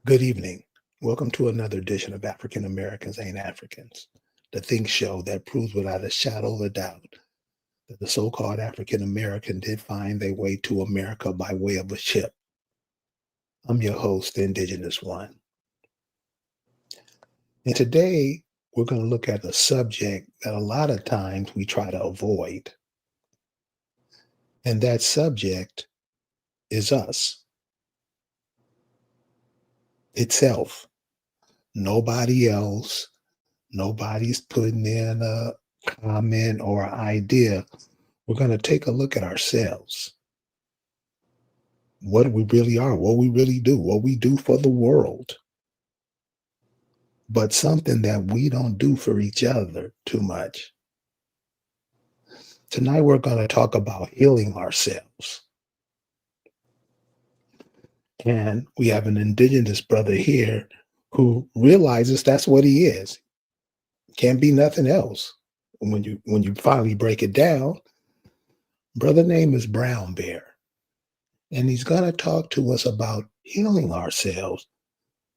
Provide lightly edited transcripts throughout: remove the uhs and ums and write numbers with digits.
Good evening. Welcome to another edition of African Americans Ain't Africans, the Think Show that proves without a shadow of a doubt that the so called African American did find their way to America by way of a ship. I'm your host, the Indigenous One. And today we're going to look at a subject that a lot of times we try to avoid. And that subject is us itself. Nobody else. Nobody's putting in a comment or idea. We're going to take a look at ourselves, what we really are, what we really do, what we do for the world, but something that we don't do for each other too much. Tonight, we're going to talk about healing ourselves. And we have an indigenous brother here who realizes that's what he is. Can't be nothing else. When you finally break it down, brother name is BraveBear. And he's going to talk to us about healing ourselves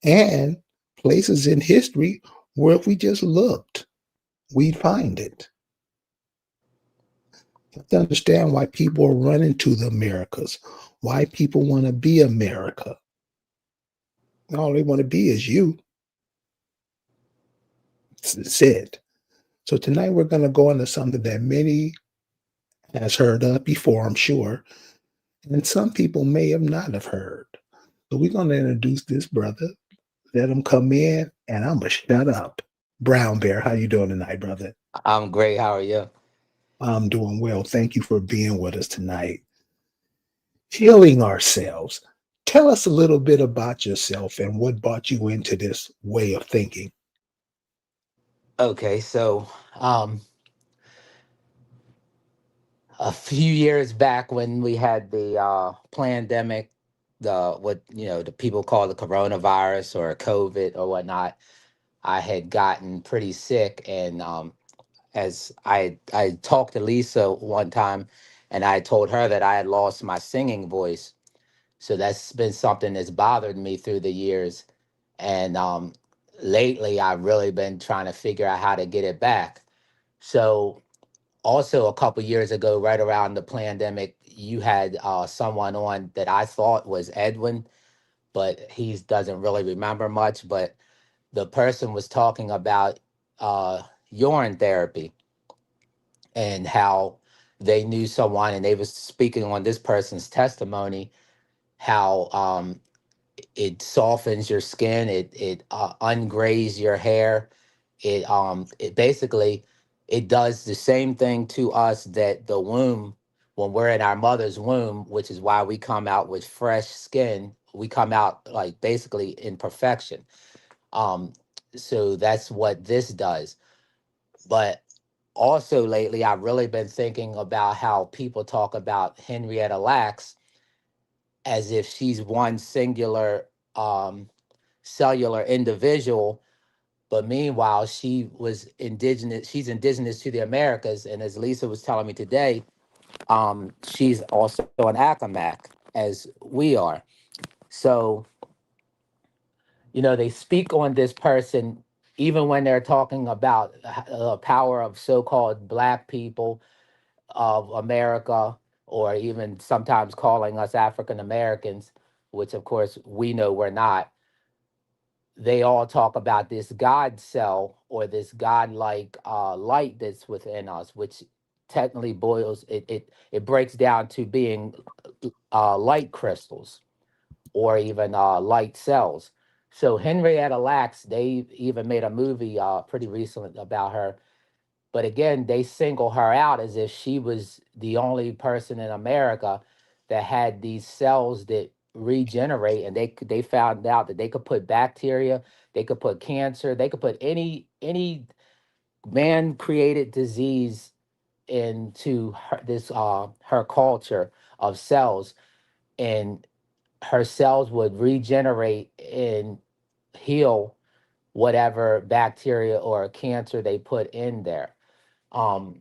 and places in history where if we just looked, we'd find it. You have to understand why people are running to the Americas, why people want to be America. All they want to be is you. That's it. So tonight we're going to go into something that many has heard of before, I'm sure, and some people may have not have heard. So we're going to introduce this brother, let him come in, and I'm going to shut up. BraveBear, how you doing tonight, brother? I'm great. How are you? I'm doing well. Thank you for being with us tonight. Healing ourselves. Tell us a little bit about yourself and what brought you into this way of thinking. Okay, so um, a few years back when we had the pandemic, the what the people call the coronavirus or COVID or whatnot, I had gotten pretty sick, and as I talked to Lisa one time, and I told her that I had lost my singing voice, so that's been something that's bothered me through the years, and lately I've really been trying to figure out how to get it back. So also a couple years ago, right around the pandemic, you had someone on that I thought was Edwin, but he doesn't really remember much. But the person was talking about urine therapy and how they knew someone, and they was speaking on this person's testimony, how it softens your skin, it ungrays your hair, it basically it does the same thing to us that the womb, when we're in our mother's womb, which is why we come out with fresh skin, we come out like basically in perfection. um so that's what this does. But also lately I've really been thinking about how people talk about Henrietta Lacks as if she's one singular um cellular individual, but meanwhile she's indigenous to the Americas, and as Lisa was telling me today, she's also an Accomac as we are. So they speak on this person even when they're talking about the power of so-called black people of America, or even sometimes calling us African Americans, which of course we know we're not. They all talk about this God cell, or this God-like light that's within us, which technically it breaks down to being light crystals, or even light cells. So Henrietta Lacks, they even made a movie pretty recently about her. But again, they single her out as if she was the only person in America that had these cells that regenerate, and they found out that they could put bacteria, they could put cancer, they could put any man created disease into her culture of cells, and her cells would regenerate and heal whatever bacteria or cancer they put in there. Um,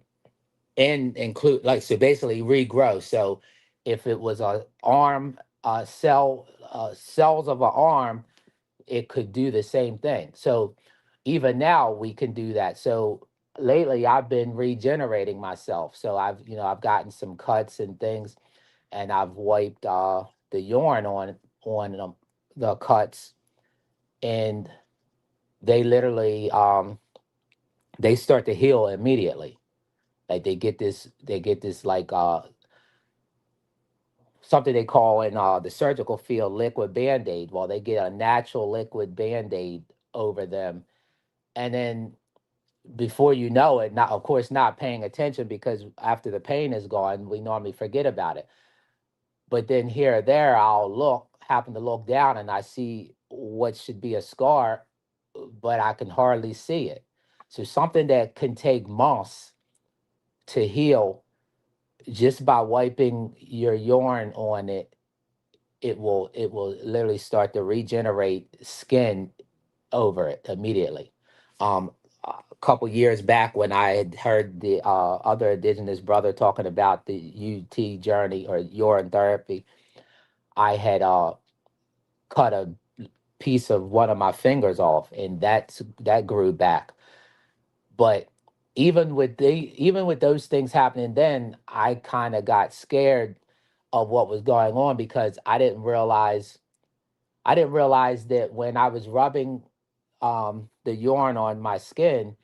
and include, like, so basically regrow. So if it was a arm, cells of an arm, it could do the same thing. So even now we can do that. So lately I've been regenerating myself. So I've gotten some cuts and things, and I've wiped the urine on the cuts, and they literally they start to heal immediately. Like they get this like something they call in the surgical field liquid band-aid. Well, they get a natural liquid band-aid over them, and then before you know it, not of course not paying attention, because after the pain is gone we normally forget about it. But then here or there I'll happen to look down, and I see what should be a scar, but I can hardly see it. So something that can take months to heal, just by wiping your urine on it, it will literally start to regenerate skin over it immediately. A couple years back, when I had heard the other indigenous brother talking about the UT journey or urine therapy, I had cut a piece of one of my fingers off, and that grew back. But even with those things happening, then I kind of got scared of what was going on, because I didn't realize that when I was rubbing the urine on my skin,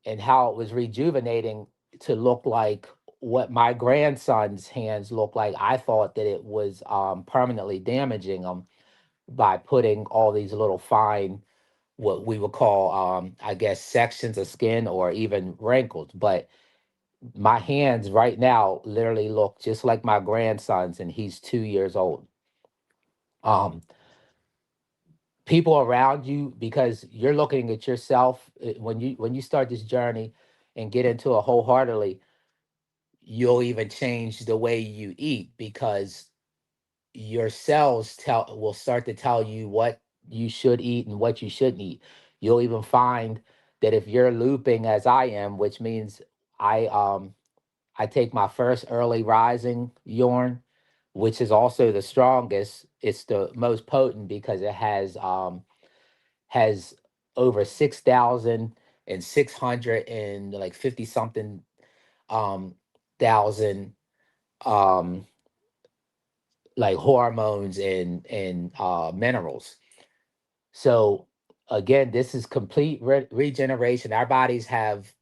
and how it was rejuvenating to look like what my grandson's hands look like, I thought that it was permanently damaging them by putting all these little fine, what we would call, I guess, sections of skin or even wrinkles. But my hands right now literally look just like my grandson's, and he's 2 years old. Um, People around you, because you're looking at yourself, when you start this journey and get into it wholeheartedly, you'll even change the way you eat, because your cells tell will start to tell you what you should eat and what you shouldn't eat. You'll even find that if you're looping as I am, which means I take my first early rising urine, which is also the strongest. It's the most potent because it has over 6,600 and like 50 something um thousand um like hormones and minerals. So again, this is complete regeneration. Our bodies have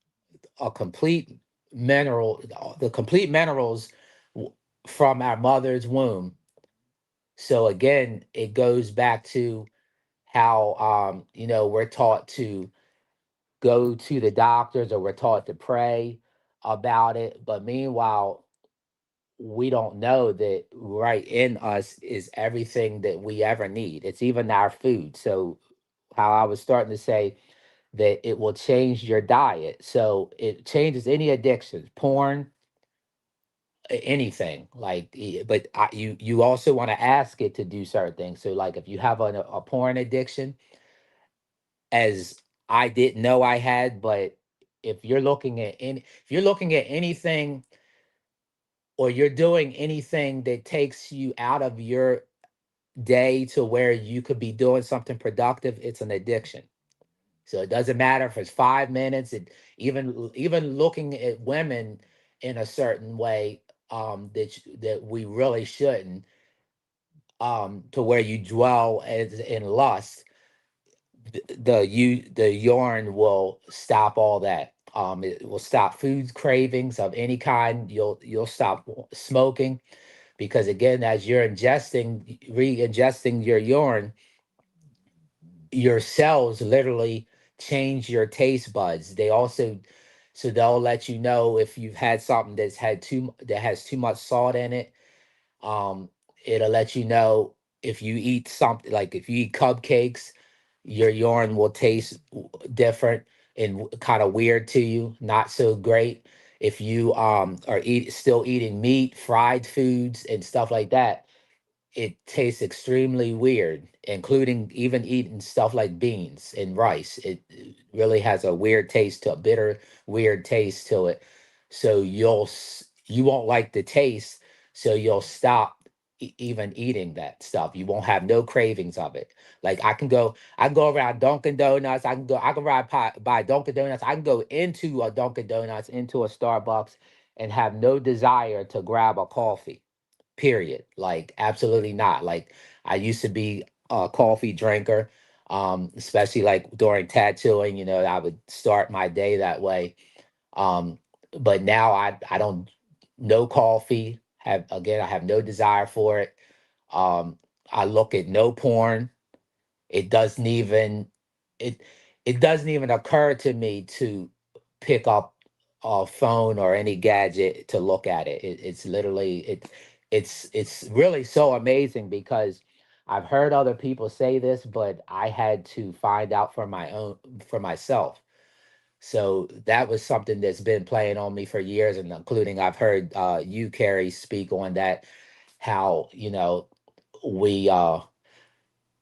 a complete the complete minerals w- from our mother's womb. So again, it goes back to how we're taught to go to the doctors, or we're taught to pray about it. But meanwhile, we don't know that right in us is everything that we ever need. It's even our food. So, how I was starting to say that it will change your diet. So, it changes any addictions, porn, anything. But you also want to ask it to do certain things. So, like if you have a porn addiction, as I didn't know I had, but if you're looking at anything, or you're doing anything that takes you out of your day to where you could be doing something productive, it's an addiction. So it doesn't matter if it's 5 minutes. Even looking at women in a certain way, that we really shouldn't, to where you dwell in lust. The yarn will stop all that. It will stop food cravings of any kind. You'll stop smoking, because again, as you're re-ingesting your urine, your cells literally change your taste buds. So they'll let you know if you've had something that has too much salt in it. um It'll let you know if you eat something, like if you eat cupcakes, your urine will taste different and kind of weird to you, not so great. If you are still eating meat, fried foods and stuff like that, it tastes extremely weird, including even eating stuff like beans and rice. It really has a weird taste, to a bitter, weird taste to it. So you won't like the taste, so you'll stop. even eating that stuff. You won't have no cravings of it. Like I can go around Dunkin' Donuts. I can ride by Dunkin' Donuts. I can go into a Dunkin' Donuts, into a Starbucks, and have no desire to grab a coffee. Period. Like absolutely not. Like I used to be a coffee drinker, especially like during tattooing. I would start my day that way. um, but now I don't, no coffee. Have Again, I have no desire for it. Um, I look at no porn. It doesn't even it it doesn't even occur to me to pick up a phone or any gadget to look at it. It's literally it's really so amazing because I've heard other people say this, but I had to find out for myself. So that was something that's been playing on me for years, and including I've heard you, Carrie, speak on that. How we uh,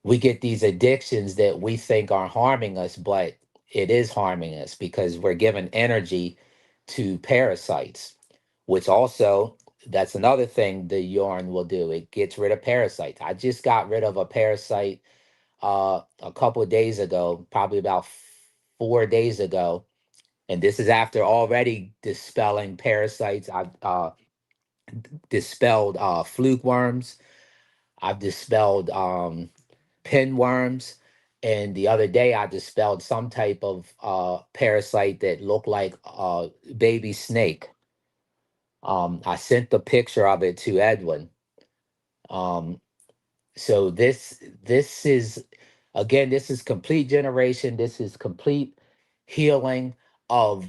we get these addictions that we think are harming us, but it is harming us because we're giving energy to parasites, which also that's another thing the urine will do. It gets rid of parasites. I just got rid of a parasite a couple of days ago, probably about 4 days ago, and this is after already dispelling parasites. I've dispelled fluke worms. I've dispelled pinworms, and the other day I dispelled some type of parasite that looked like a baby snake. I sent the picture of it to Edwin. Um, so this is, again, this is complete generation. This is complete healing of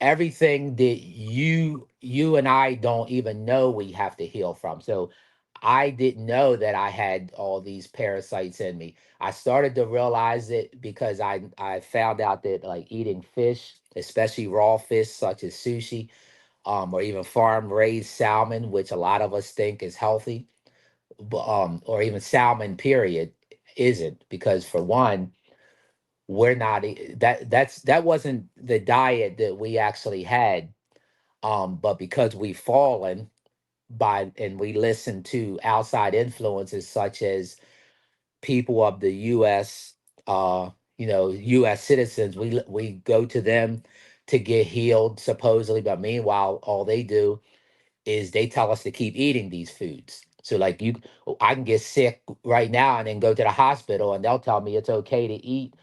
everything that you and I don't even know we have to heal from. So I didn't know that I had all these parasites in me. I started to realize it because I found out that like eating fish, especially raw fish such as sushi, or even farm raised salmon, which a lot of us think is healthy, or even salmon period isn't, because for one, we're not that wasn't the diet that we actually had. But because we've fallen by and we listen to outside influences such as people of the US, US citizens, we go to them to get healed supposedly, but meanwhile all they do is they tell us to keep eating these foods. So like I can get sick right now and then go to the hospital and they'll tell me it's okay to eat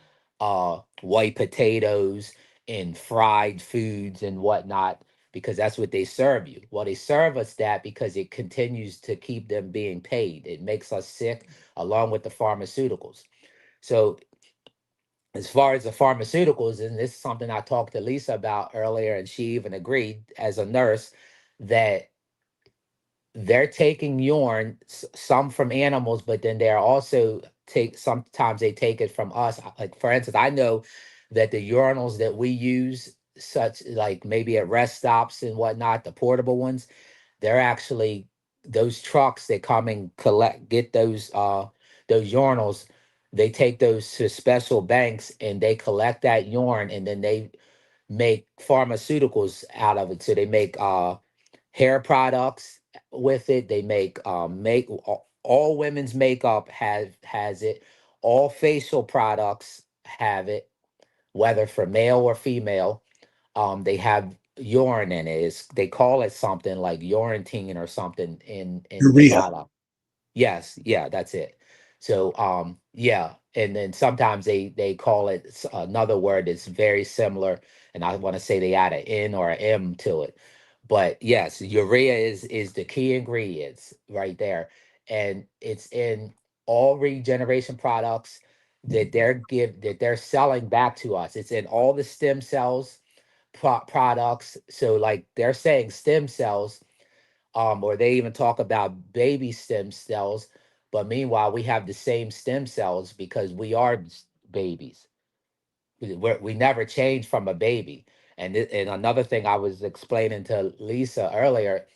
white potatoes and fried foods and whatnot because that's what they serve you. Well, they serve us that because it continues to keep them being paid. It makes us sick along with the pharmaceuticals. So as far as the pharmaceuticals, and this is something I talked to Lisa about earlier, and she even agreed as a nurse that they're taking urine, some from animals, but then they're also sometimes they take it from us. Like for instance, I know that the urinals that we use, such like maybe at rest stops and whatnot, the portable ones, they're actually those trucks that come and get those urinals. They take those to special banks and they collect that urine and then they make pharmaceuticals out of it. So they make hair products with it. They make all women's makeup has it. All facial products have it, whether for male or female. They have urine in it. They call it something like urantine or something in the Urea. product. Yes, yeah, that's it. So, yeah, and then sometimes they call it another word that's very similar, and I want to say they add an N or an M to it. But yes, urea is the key ingredients right there, and it's in all regeneration products that they're selling back to us. It's in all the stem cells products. So, like they're saying stem cells, or they even talk about baby stem cells. But meanwhile, we have the same stem cells because we are babies. We never changed from a baby. And another thing I was explaining to Lisa earlier,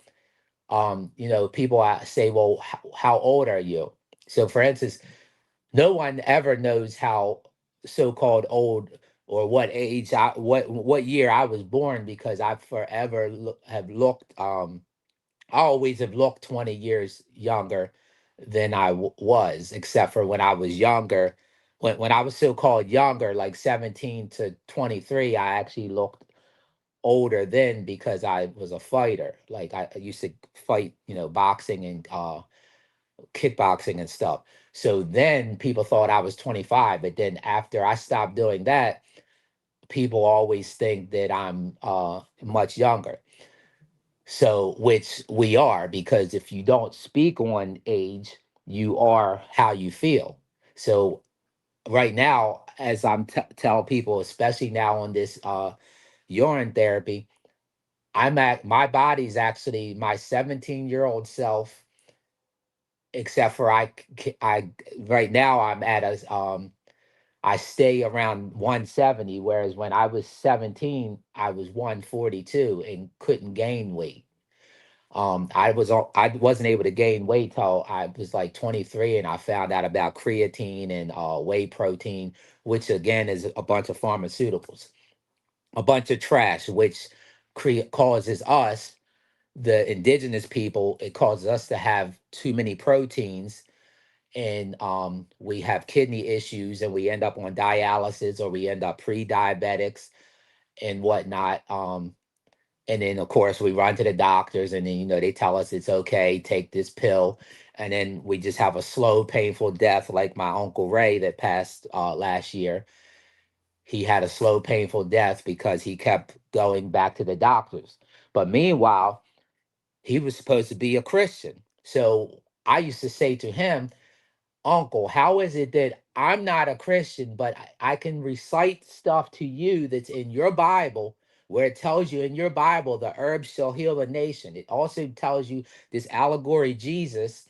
people say, well, how old are you? So, for instance, no one ever knows how so-called old or what age what year I was born because I forever have looked I always have looked 20 years younger than I was, except for when I was younger. When I was so called younger, like 17 to 23, I actually looked older then because I was a fighter. Like I used to fight, boxing and kickboxing and stuff. So then people thought I was 25, but then after I stopped doing that, people always think that I'm much younger. So, which we are, because if you don't speak on age, you are how you feel. So, right now, as I'm tell people, especially now on this urine therapy, I'm at my body's actually my 17-year-old self, except for I right now I'm at a I stay around 170, whereas when I was 17, I was 142 and couldn't gain weight. I wasn't able to gain weight till I was like 23, and I found out about creatine and whey protein, which again is a bunch of pharmaceuticals, a bunch of trash, which causes us, the indigenous people, it causes us to have too many proteins, and we have kidney issues, and we end up on dialysis, or we end up pre-diabetics and whatnot. And then of course we run to the doctors, and then they tell us it's okay, take this pill, and then we just have a slow, painful death, like my uncle Ray that passed last year. He had a slow, painful death because he kept going back to the doctors. But meanwhile, he was supposed to be a Christian. So I used to say to him, Uncle, how is it that I'm not a Christian, but I can recite stuff to you that's in your Bible, where it tells you in your Bible the herbs shall heal a nation. It also tells you this allegory Jesus.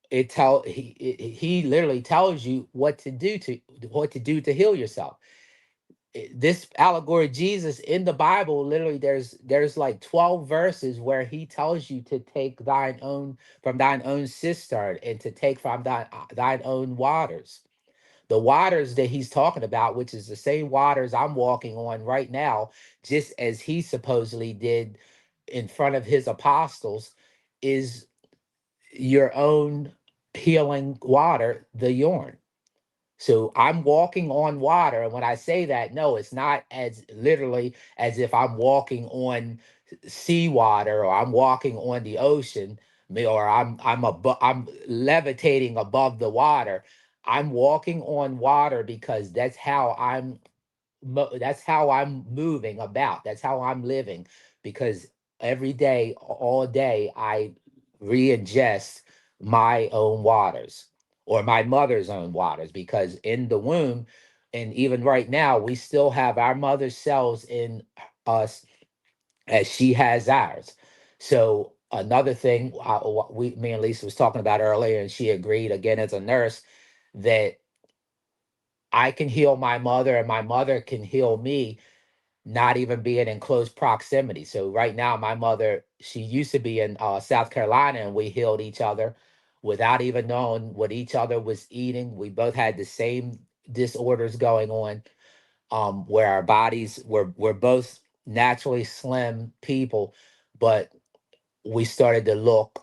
He literally tells you what to do to heal yourself. This allegory Jesus in the Bible, literally there's like 12 verses where he tells you to take thine own from thine own cistern, and to take from thine own waters. The waters that he's talking about, which is the same waters I'm walking on right now, just as he supposedly did in front of his apostles, is your own healing water, the yorn. So I'm walking on water. And when I say that, no, it's not as literally as if I'm walking on seawater, or I'm walking on the ocean, or I'm levitating above the water. I'm walking on water because that's how I'm moving about. That's how I'm living, because every day, all day, I re-ingest my own waters, or my mother's own waters, because in the womb, and even right now, we still have our mother's cells in us, as she has ours. So another thing, me and Lisa was talking about earlier, and she agreed again as a nurse, that I can heal my mother and my mother can heal me, not even being in close proximity. So right now, my mother, she used to be in South Carolina, and we healed each other without even knowing what each other was eating. We both had the same disorders going on, where our bodies were both naturally slim people, but we started to look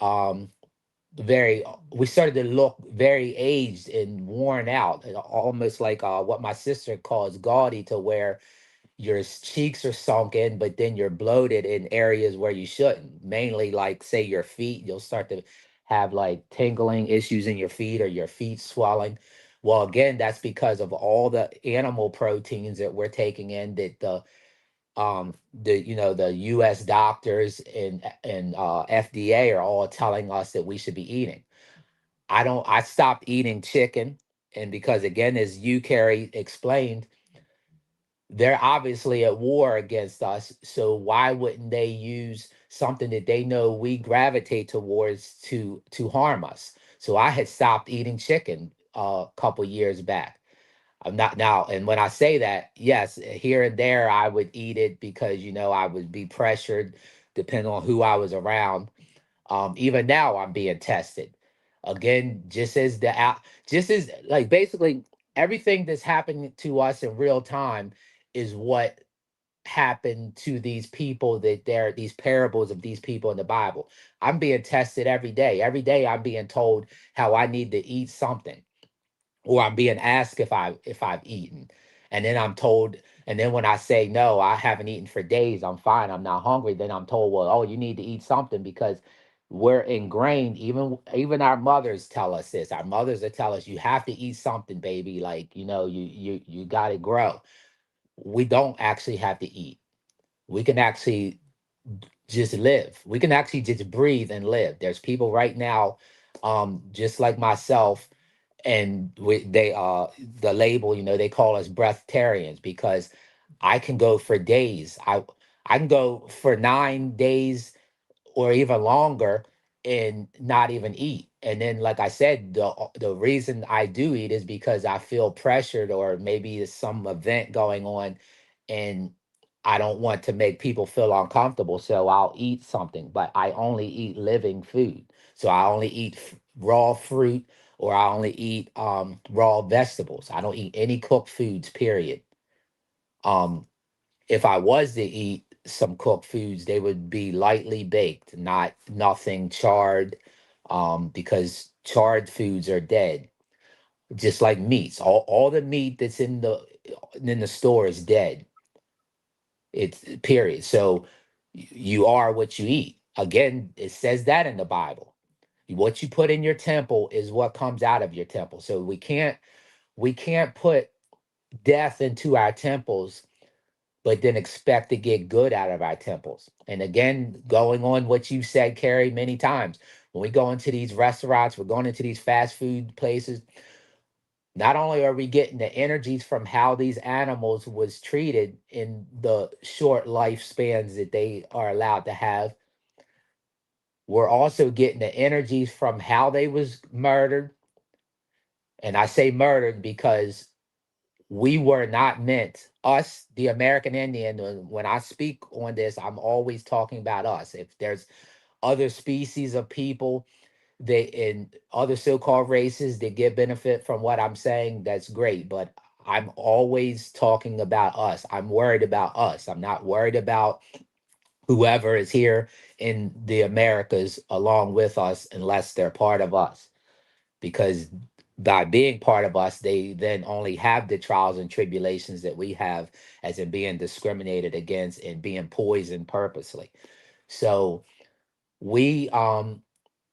very we started to look very aged and worn out, and almost like what my sister calls gaudy, to where your cheeks are sunken, but then you're bloated in areas where you shouldn't. Mainly, like, say, your feet, you'll start to have like tingling issues in your feet, or your feet swelling. Well, again, that's because of all the animal proteins that we're taking in, that the US doctors and FDA are all telling us that we should be eating. I stopped eating chicken, and because, again, as you, Carrie, explained, they're obviously at war against us. So why wouldn't they use something that they know we gravitate towards to harm us? So I had stopped eating chicken a couple years back. I'm not now, and when I say that, yes, here and there I would eat it because I would be pressured, depending on who I was around. Even now, I'm being tested again, just as, like, basically everything that's happening to us in real time is what happened to these people, that there are these parables of these people in the Bible. I'm being tested every day. Every day I'm being told how I need to eat something, or I'm being asked if I've eaten. And then I'm told, and then when I say no, I haven't eaten for days, I'm fine, I'm not hungry, then I'm told, well, oh, you need to eat something, because we're ingrained. Even our mothers tell us this. Our mothers that tell us, you have to eat something, baby. Like, you got to grow. We don't actually have to eat. We can actually just live. We can actually just breathe and live. There's people right now, just like myself, and they the label, they call us breatharians, because I can go for days. I can go for 9 days or even longer and not even eat. And then, like I said, the reason I do eat is because I feel pressured, or maybe there's some event going on, and I don't want to make people feel uncomfortable, so I'll eat something. But I only eat living food, so I only eat raw fruit, or I only eat raw vegetables. I don't eat any cooked foods. Period. Um, if I was to eat some cooked foods, they would be lightly baked, not nothing charred, because charred foods are dead. Just like meats, all the meat that's in the store is dead. It's period. So you are what you eat. Again, it says that in the Bible. What you put in your temple is what comes out of your temple. So we can't put death into our temples, but then expect to get good out of our temples. And again, going on what you said, Carrie, many times, when we go into these restaurants, we're going into these fast food places. Not only are we getting the energies from how these animals was treated in the short lifespans that they are allowed to have, we're also getting the energies from how they was murdered. And I say murdered because we were not meant, us, the American Indian. When I speak on this, I'm always talking about us. If there's other species of people that in other so-called races that get benefit from what I'm saying, that's great. But I'm always talking about us. I'm worried about us. I'm not worried about whoever is here in the Americas along with us, unless they're part of us, because by being part of us, they then only have the trials and tribulations that we have, as in being discriminated against and being poisoned purposely. So we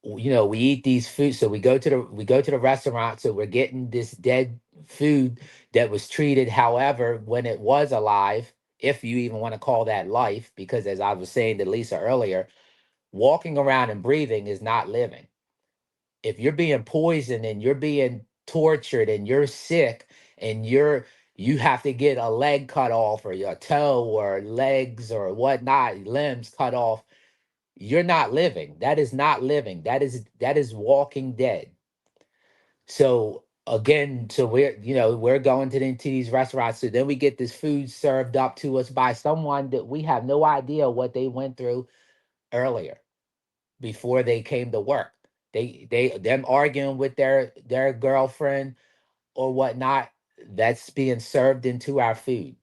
we eat these foods. So we go to the restaurant, so we're getting this dead food that was treated, however, when it was alive, if you even want to call that life, because as I was saying to Lisa earlier, walking around and breathing is not living. If you're being poisoned and you're being tortured and you're sick, and you have to get a leg cut off, or your toe or legs or whatnot, limbs cut off, you're not living. That is not living. That is walking dead. So again, so we're going into these restaurants, so then we get this food served up to us by someone that we have no idea what they went through earlier, before they came to work. Them arguing with their girlfriend or whatnot, that's being served into our food.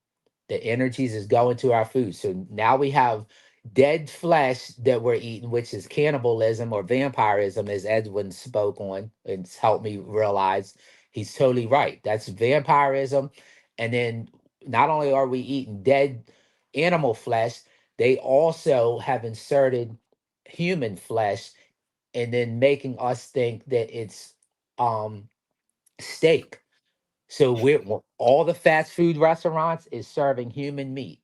The energies is going to our food. So now we have dead flesh that we're eating, which is cannibalism or vampirism, as Edwin spoke on. It's helped me realize he's totally right. That's vampirism. And then not only are we eating dead animal flesh, they also have inserted human flesh, and then making us think that it's um steak. So all the fast food restaurants is serving human meat.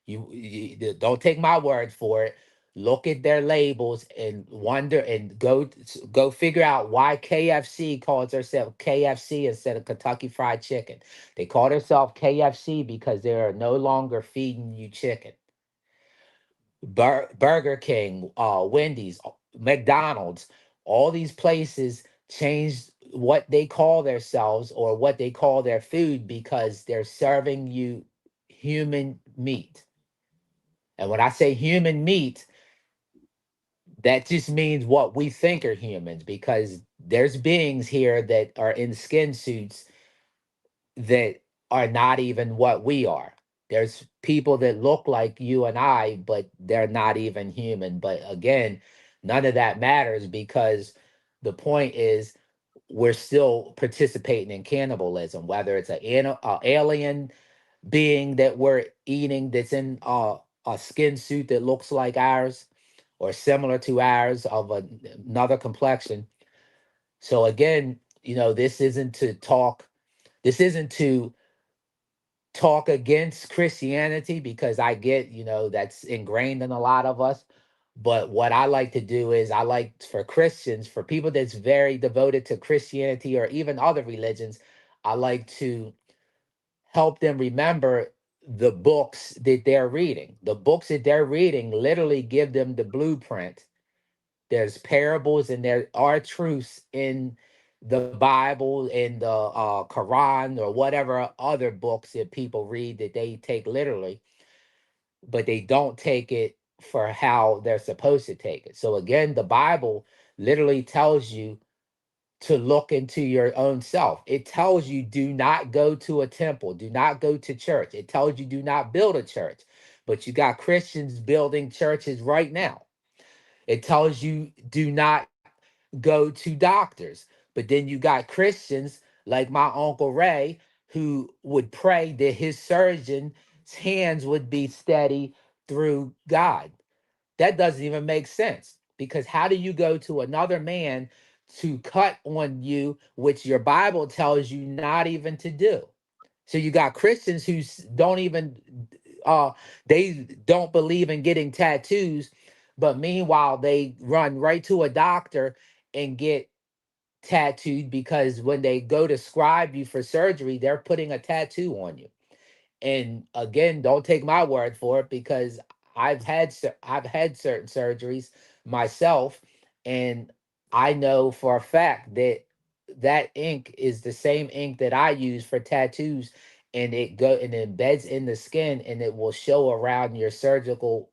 Don't take my word for it. Look at their labels and wonder, and go figure out why KFC calls herself KFC instead of Kentucky Fried Chicken. They call themselves KFC because they are no longer feeding you chicken. Burger King, Wendy's, McDonald's, all these places changed what they call themselves or what they call their food, because they're serving you human meat. And when I say human meat, that just means what we think are humans, because there's beings here that are in skin suits that are not even what we are. There's people that look like you and I, but they're not even human. But again, none of that matters because the point is we're still participating in cannibalism, whether it's a alien being that we're eating that's in a skin suit that looks like ours or similar to ours of another complexion. So again, this isn't to talk against Christianity because I get, that's ingrained in a lot of us. But what I like to do is I like for Christians, for people that's very devoted to Christianity or even other religions, I like to help them remember the books that they're reading. The books that they're reading literally give them the blueprint. There's parables and there are truths in the Bible, in the Quran, or whatever other books that people read that they take literally, but they don't take it for how they're supposed to take it. So again, the Bible literally tells you to look into your own self. It tells you do not go to a temple, do not go to church. It tells you do not build a church. But you got Christians building churches right now. It tells you do not go to doctors. But then you got Christians like my Uncle Ray who would pray that his surgeon's hands would be steady through God. That doesn't even make sense because how do you go to another man to cut on you, which your Bible tells you not even to do? So you got Christians who don't even uh they don't believe in getting tattoos, but meanwhile they run right to a doctor and get tattooed because when they go to scribe you for surgery, they're putting a tattoo on you. And again, don't take my word for it because I've had certain surgeries myself, and I know for a fact that that ink is the same ink that I use for tattoos, and it embeds in the skin, and it will show around your surgical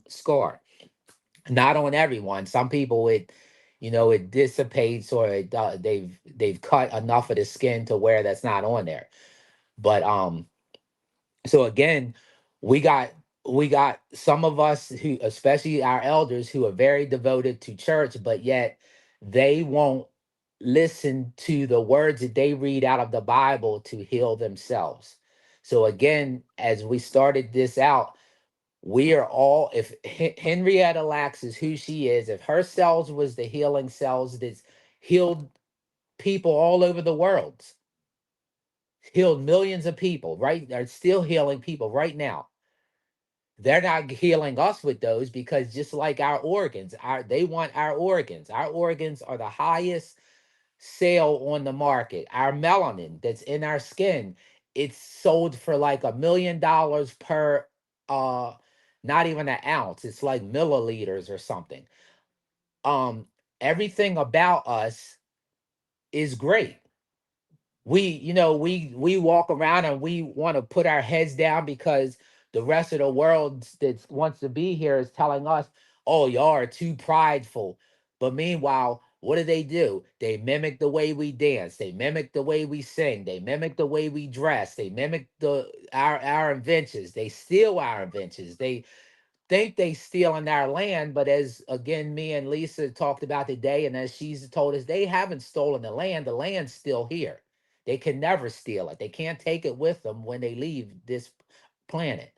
scar. Not on everyone. Some people it dissipates or they've cut enough of the skin to where that's not on there. But so again, we got we got some of us who, especially our elders, who are very devoted to church, but yet they won't listen to the words that they read out of the Bible to heal themselves. So again, as we started this out, we are all, if Henrietta Lacks is who she is, if her cells was the healing cells that's healed people all over the world, healed millions of people, right? They're still healing people right now. They're not healing us with those because just like our organs, they want our organs. Our organs are the highest sale on the market. Our melanin that's in our skin, it's sold for like $1 million per uh not even an ounce. It's like milliliters or something. Um Everything about us is great. We walk around and we want to put our heads down because the rest of the world that wants to be here is telling us, oh, y'all are too prideful. But meanwhile, what do? They mimic the way we dance, they mimic the way we sing, they mimic the way we dress, they mimic our inventions, they steal our inventions, they think they stealing our land, but as again me and Lisa talked about today, and as she's told us, they haven't stolen the land's still here. They can never steal it, they can't take it with them when they leave this planet.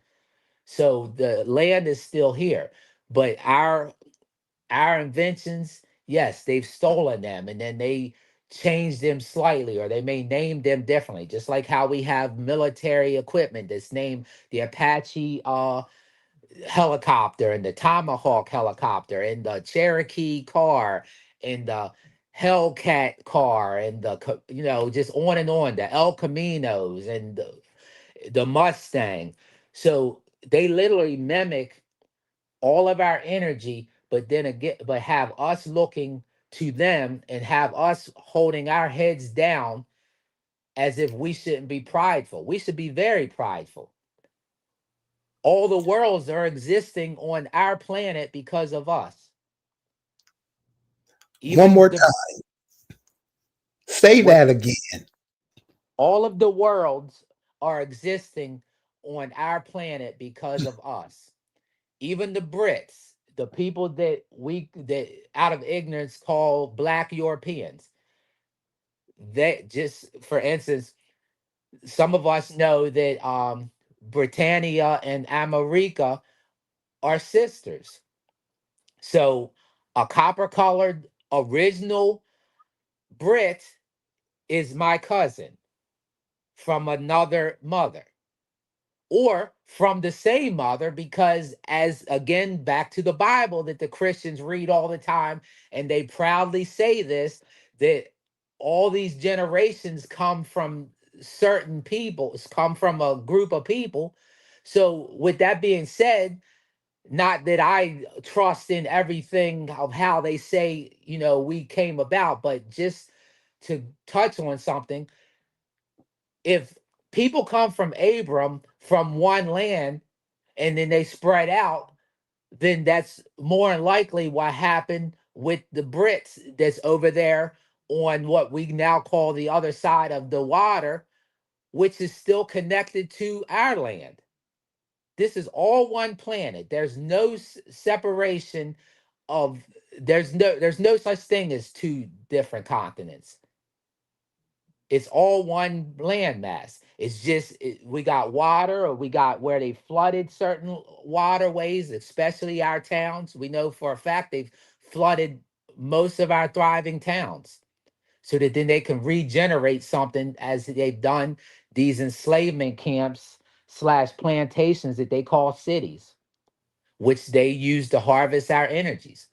So the land is still here, but our inventions, yes, they've stolen them and then they changed them slightly or they may name them differently, just like how we have military equipment that's named the Apache helicopter and the Tomahawk helicopter and the Cherokee car and the Hellcat car and just on and on, the El Caminos and the Mustang. So they literally mimic all of our energy, but then again, but have us looking to them and have us holding our heads down as if we shouldn't be prideful. We should be very prideful. All the worlds are existing on our planet because of us. One Even more the time. Say what that again. all of the worlds are existing on our planet because of us. Even the Brits, the people that out of ignorance call black Europeans, they just, for instance, some of us know that Britannia and America are sisters. So a copper colored original Brit is my cousin from another mother, or from the same mother, because, as again, back to the Bible that the Christians read all the time, and they proudly say this, that all these generations come from certain people, come from a group of people. So with that being said, not that I trust in everything of how they say, we came about, but just to touch on something, if people come from Abram from one land and then they spread out, then that's more than likely what happened with the Brits that's over there on what we now call the other side of the water, which is still connected to our land. This is all one planet. There's no separation of, there's no such thing as two different continents. It's all one landmass. It's just we got water, or we got where they flooded certain waterways, especially our towns. We know for a fact they've flooded most of our thriving towns, so that then they can regenerate something, as they've done these enslavement camps slash plantations that they call cities, which they use to harvest our energies.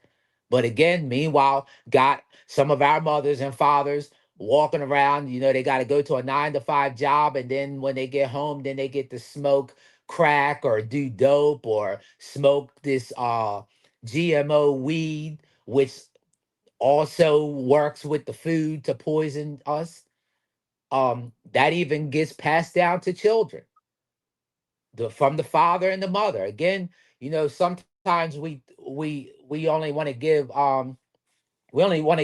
But again, meanwhile, got some of our mothers and fathers walking around, they got to go to a 9 to 5 job. And then when they get home, then they get to smoke crack or do dope or smoke this GMO weed, which also works with the food to poison us. That even gets passed down to children, from the father and the mother. Again, sometimes we only want to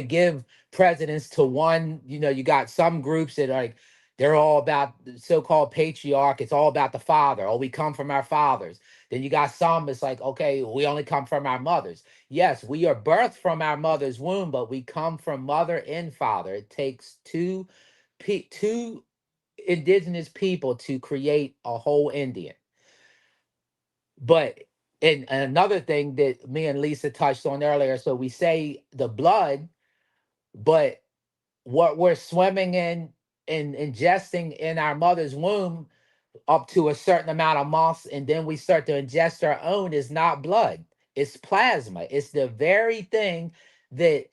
give presidents to one. You got some groups that are like, they're all about the so-called patriarch. It's all about the father. Oh, we come from our fathers. Then you got some, it's like, okay, we only come from our mothers. Yes, we are birthed from our mother's womb, but we come from mother and father. It takes two indigenous people to create a whole Indian. But, and another thing that me and Lisa touched on earlier, so we say the blood, but what we're swimming in and ingesting in our mother's womb up to a certain amount of months, and then we start to ingest our own, is not blood. It's plasma. It's the very thing that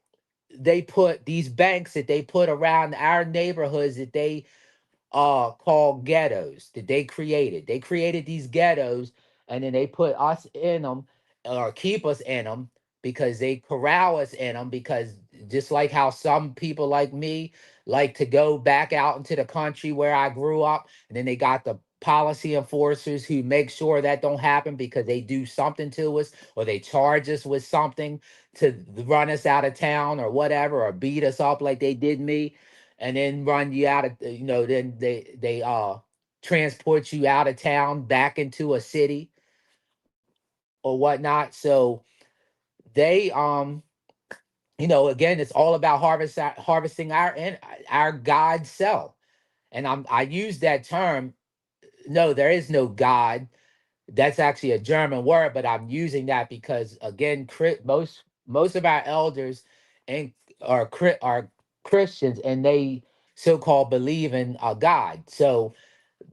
they put, these banks that they put around our neighborhoods, that they called ghettos, that they created. They created these ghettos, and then they put us in them, or keep us in them, because they corral us in them. Because just like how some people like me like to go back out into the country where I grew up, and then they got the policy enforcers who make sure that don't happen, because they do something to us, or they charge us with something to run us out of town or whatever, or beat us up like they did me, and then run you out of, then they transport you out of town back into a city or whatnot. So they again, it's all about harvesting our God self. And I use that term. No, there is no God. That's actually a German word, but I'm using that because, again, most of our elders and are Christians, and they so-called believe in a God. So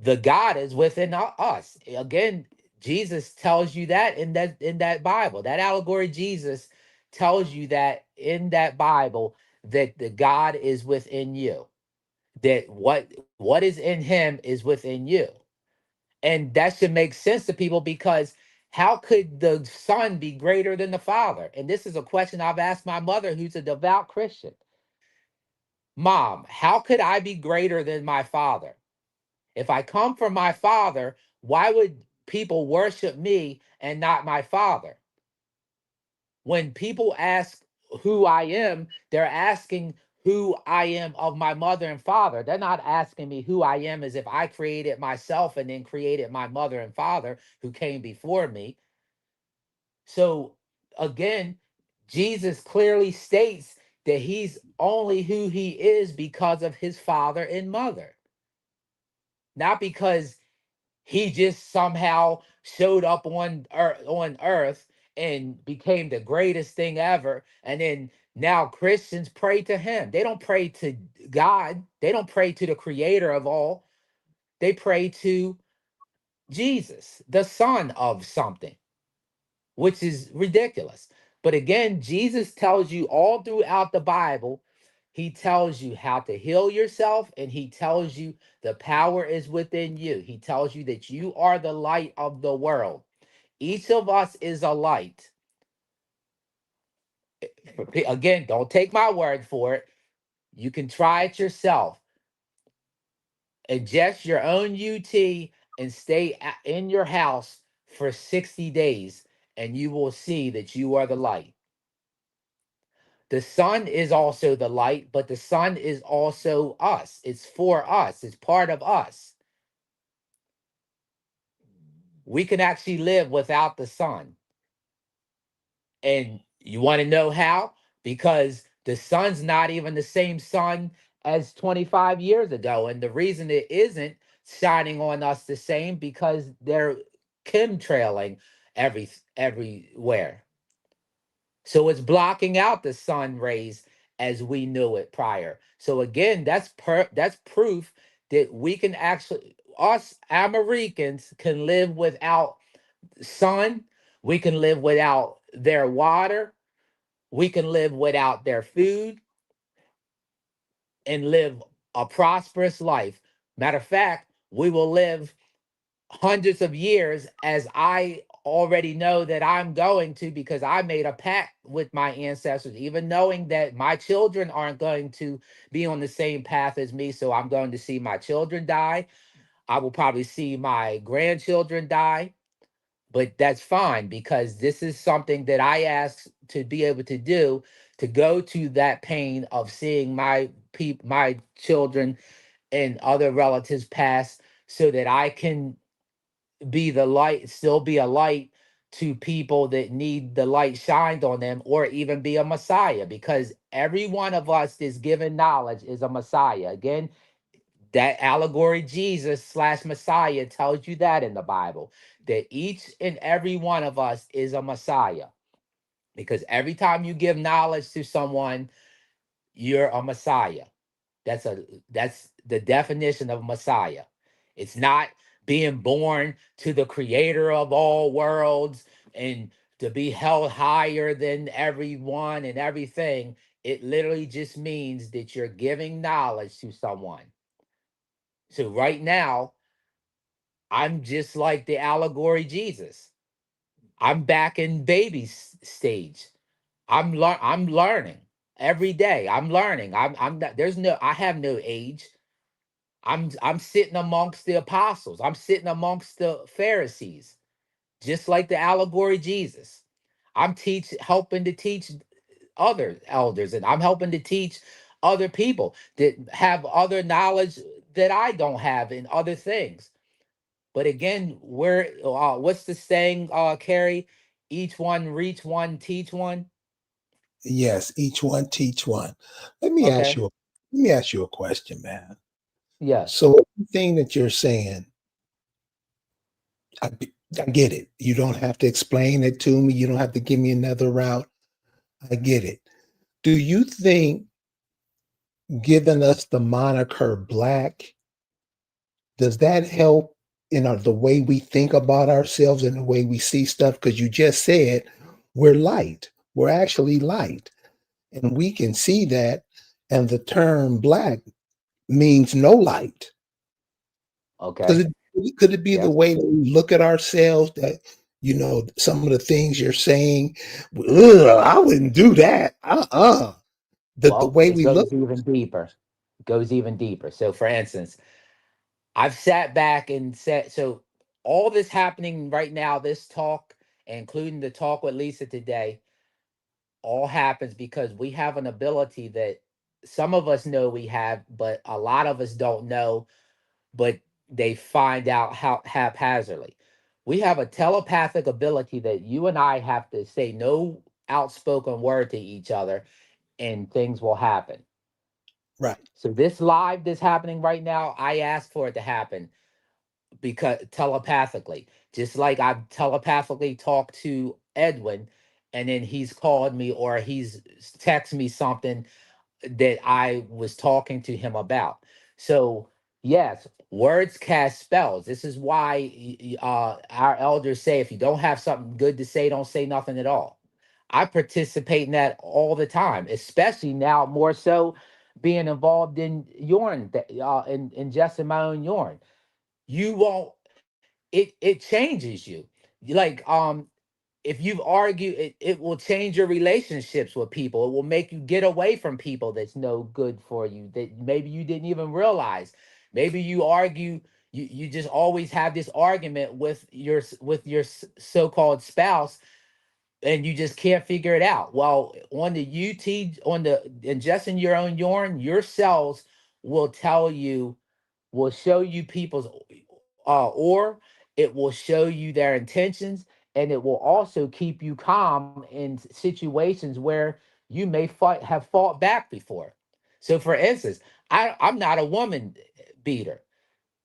the God is within us. Again, Jesus tells you that in that Bible. That allegory, Jesus tells you that in that Bible, that the God is within you. That what is in him is within you. And that should make sense to people, because how could the son be greater than the father? And this is a question I've asked my mother, who's a devout Christian. Mom, how could I be greater than my father? If I come from my father, why would people worship me and not my father? When people ask who I am, they're asking who I am of my mother and father. They're not asking me who I am as if I created myself and then created my mother and father who came before me. So again, Jesus clearly states that he's only who he is because of his father and mother, not because he just somehow showed up on earth and became the greatest thing ever. And then now Christians pray to him. They don't pray to God. They don't pray to the creator of all. They pray to Jesus, the son of something, which is ridiculous. But again, Jesus tells you all throughout the Bible, he tells you how to heal yourself, and he tells you the power is within you. He tells you that you are the light of the world. Each of us is a light. Again, don't take my word for it. You can try it yourself. Ingest your own UT and stay in your house for 60 days, and you will see that you are the light. The sun is also the light, but the sun is also us. It's for us, it's part of us. We can actually live without the sun. And you want to know how? Because the sun's not even the same sun as 25 years ago. And the reason it isn't shining on us the same because they're chemtrailing everywhere. So it's blocking out the sun rays as we knew it prior. So again, that's proof that we can actually, us Americans can live without sun. We can live without their water. We can live without their food and live a prosperous life. Matter of fact, we will live hundreds of years, as I already know that I'm going to, because I made a pact with my ancestors, even knowing that my children aren't going to be on the same path as me. So I'm going to see my children die. I will probably see my grandchildren die, but that's fine because this is something that I asked to be able to do, to go to that pain of seeing my children and other relatives pass, so that I can be the light, still be a light to people that need the light shined on them, or even be a messiah, because every one of us is given knowledge is a messiah. Again, that allegory Jesus slash messiah tells you that in the Bible, that each and every one of us is a messiah, because every time you give knowledge to someone, you're a messiah. That's the definition of Messiah. It's not being born to the creator of all worlds and to be held higher than everyone and everything. It literally just means that you're giving knowledge to someone. So right now, I'm just like the allegory Jesus. I'm back in baby stage. I'm learning every day. I'm learning. I'm not, there's no, I have no age. I'm sitting amongst the apostles. I'm sitting amongst the Pharisees, just like the allegory Jesus. I'm helping to teach other elders, and I'm helping to teach other people that have other knowledge that I don't have in other things. But again, what's the saying, Carrie? Each one reach one, teach one. Yes, each one teach one. Let me ask Okay. you. Let me ask you a question, man. Yes. So everything that you're saying, I, I get it. You don't have to explain it to me. You don't have to give me another route. I get it. Do you think giving us the moniker black, does that help in the way we think about ourselves and the way we see stuff? Because you just said we're light. We're actually light. And we can see that. And the term black means no light. Okay. Could it be the Yes. way that we look at ourselves that, some of the things you're saying, ugh, I wouldn't do that. The Well, way it we look. goes even deeper. It goes even deeper. So, for instance, I've sat back and said, so all this happening right now, this talk, including the talk with Lisa today, all happens because we have an ability that some of us know we have, but a lot of us don't know, but they find out how haphazardly. We have a telepathic ability that you and I have to say no outspoken word to each other, and things will happen. Right. So this live that's happening right now, I asked for it to happen because telepathically, just like I telepathically talked to Edwin, and then he's called me or he's texted me something that I was talking to him about. So, yes, words cast spells. This is why our elders say if you don't have something good to say, don't say nothing at all. I participate in that all the time, especially now more so being involved in urine, in ingesting my own urine. You won't. It changes you. Like if you've argued, it will change your relationships with people. It will make you get away from people that's no good for you that maybe you didn't even realize. Maybe you argue, you just always have this argument with your so-called spouse, and you just can't figure it out. Well, on the on the ingesting your own urine, your cells will tell you, will show you people's or it will show you their intentions, and it will also keep you calm in situations where you may have fought back before. So for instance, I'm not a woman beater.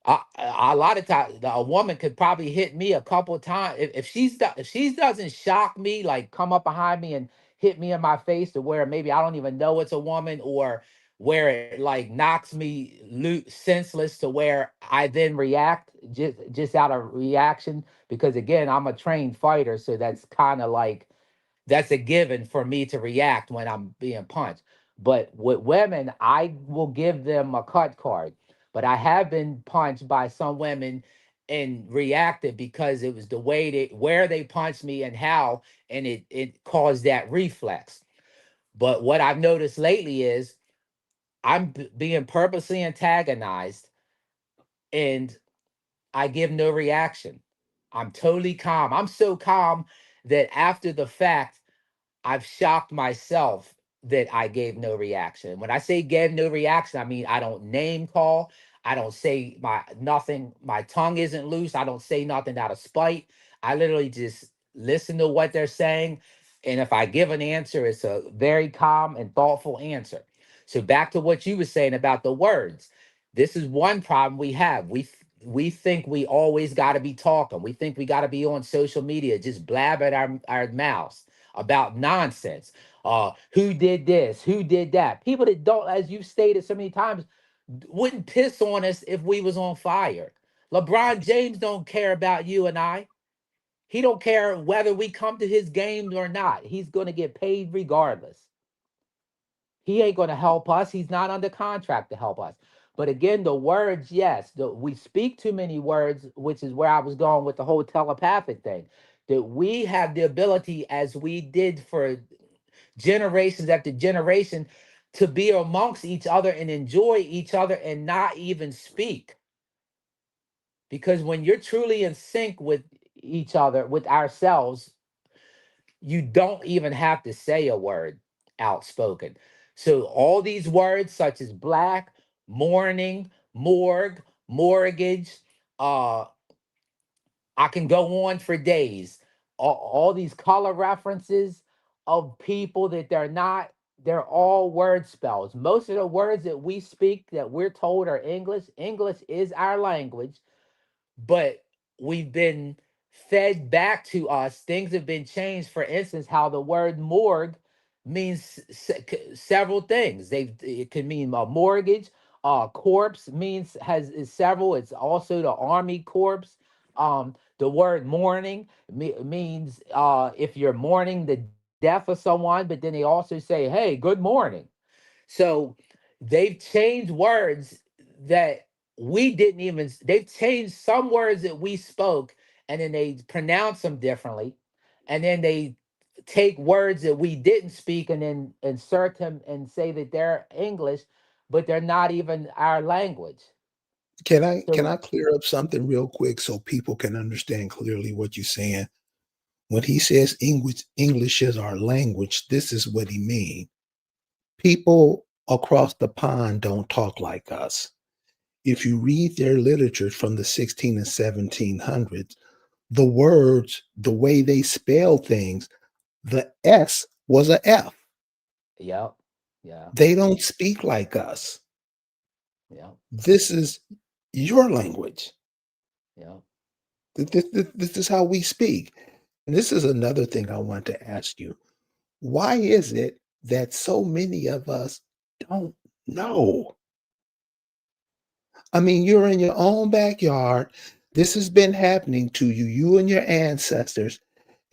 A lot of times a woman could probably hit me a couple of times if she doesn't shock me, like come up behind me and hit me in my face to where maybe I don't even know it's a woman, or where it like knocks me senseless to where I then react just out of reaction, because again I'm a trained fighter, so that's kind of like that's a given for me to react when I'm being punched. But with women, I will give them a cut card. But I have been punched by some women and reacted because it was the way they where they punched me and how, and it caused that reflex. But what I've noticed lately is I'm being purposely antagonized, and I give no reaction. I'm totally calm. I'm so calm that after the fact I've shocked myself that I gave no reaction. When I say gave no reaction, I mean I don't name call. I don't say my nothing. My tongue isn't loose. I don't say nothing out of spite. I literally just listen to what they're saying. And if I give an answer, it's a very calm and thoughtful answer. So back to what you were saying about the words. This is one problem we have. We think we always got to be talking. We think we got to be on social media, just blab at our mouths about nonsense. Who did this? Who did that? People that don't, as you've stated so many times, wouldn't piss on us if we was on fire. LeBron James don't care about you and I. He don't care whether we come to his games or not. He's going to get paid regardless. He ain't going to help us. He's not under contract to help us. But again, the words, yes, we speak too many words, which is where I was going with the whole telepathic thing. That we have the ability, as we did for generations after generation, to be amongst each other and enjoy each other and not even speak. Because when you're truly in sync with each other, with ourselves, you don't even have to say a word outspoken. So all these words such as black, mourning, morgue, mortgage, uh I can go on for days. All these color references of people that they're not, they're all word spells. Most of the words that we speak that we're told are English. English is our language, but we've been fed back to us. Things have been changed. For instance, how the word morgue means several things. It can mean a mortgage. Corpse means has is several. It's also the army corpse. The word mourning means if you're mourning the death of someone, but then they also say, "Hey, good morning." So they've changed words that we didn't even, they've changed some words that we spoke, and then they pronounce them differently. And then they take words that we didn't speak and then insert them and say that they're English, but they're not even our language. Can So I clear up something real quick so people can understand clearly what you're saying? When he says English is our language, this is what he means. People across the pond don't talk like us. If you read their literature from the 16 and 1700s, the words, the way they spell things, the S was a F. Yep. Yeah. They don't speak like us. Yeah. This is your language. Yeah. This is how we speak. And this is another thing I want to ask you. Why is it that so many of us don't know? I mean, you're in your own backyard. This has been happening to you, you and your ancestors,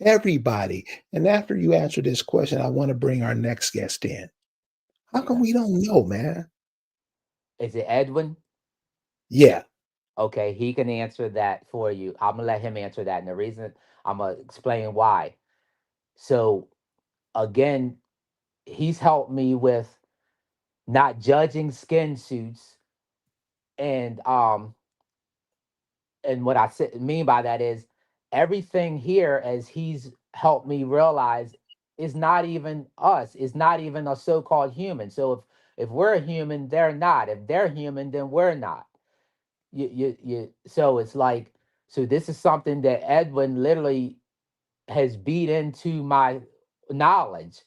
everybody. And after you answer this question, I want to bring our next guest in. How come Okay. we don't know, man? Is it Edwin? Yeah, Okay, he can answer that for you. I'm gonna let him answer that, and the reason I'm gonna explain why. So again, he's helped me with not judging skin suits, and what mean by that is everything here, as he's helped me realize, is not even us. Is not even a so-called human. So if we're a human, they're not. If they're human, then we're not. So it's like, so this is something that Edwin literally has beat into my knowledge.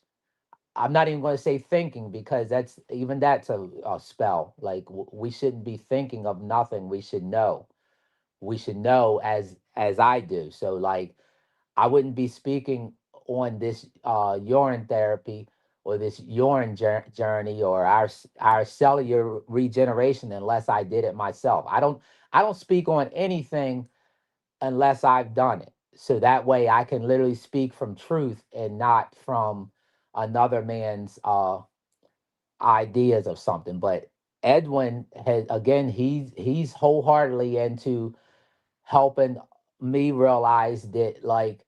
I'm not even going to say thinking, because that's a spell. Like, we shouldn't be thinking of nothing. We should know. We should know, as I do. So like, I wouldn't be speaking on this urine therapy, or this urine journey, or our cellular regeneration, unless I did it myself. I don't speak on anything unless I've done it. So that way I can literally speak from truth and not from another man's ideas of something. But Edwin has, again, he's wholeheartedly into helping me realize that, like,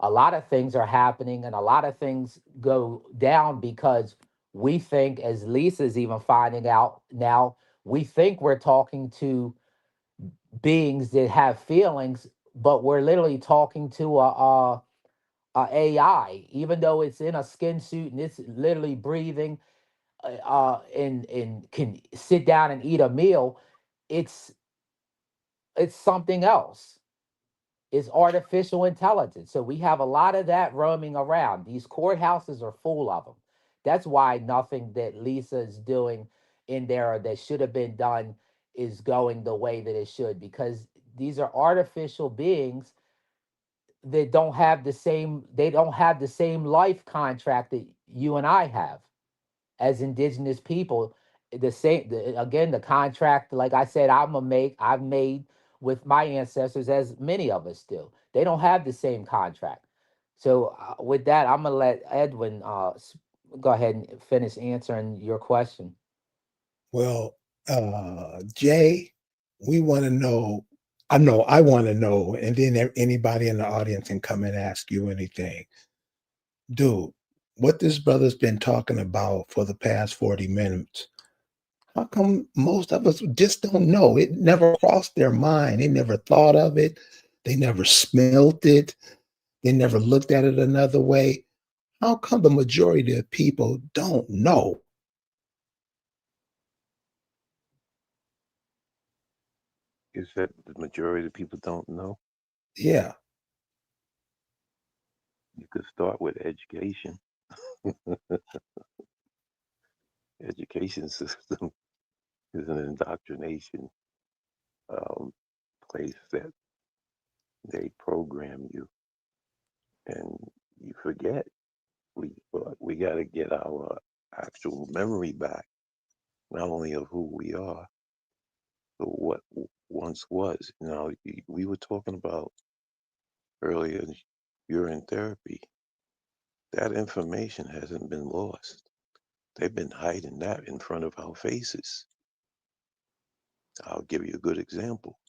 a lot of things are happening and a lot of things go down because we think, as Lisa's even finding out now, we think we're talking to beings that have feelings, but we're literally talking to a AI, even though it's in a skin suit and it's literally breathing, and can sit down and eat a meal. It's it's something else. It's artificial intelligence. So we have a lot of that roaming around. These courthouses are full of them. That's why nothing that Lisa is doing in there, or that should have been done, is going the way that it should, because these are artificial beings that don't have the same life contract that you and I have as indigenous people. Again, the contract, like I said, I've made with my ancestors, as many of us do. They don't have the same contract. So with that, I'm gonna let Edwin go ahead and finish answering your question. well, Jay, we want to know. I know I want to know, and then anybody in the audience can come and ask you anything. Dude, what this brother's been talking about for the past 40 minutes, how come most of us just don't know? It never crossed their mind. They never thought of it. They never smelt it. They never looked at it another way. How come the majority of people don't know? Is that the majority of people don't know? Yeah, You could start with education. Education system is an indoctrination um, place that they program you, and you forget. We got to get our actual memory back, not only of who we are, but what once was. Now, we were talking about earlier urine therapy. That information hasn't been lost. They've been hiding that in front of our faces. I'll give you a good example.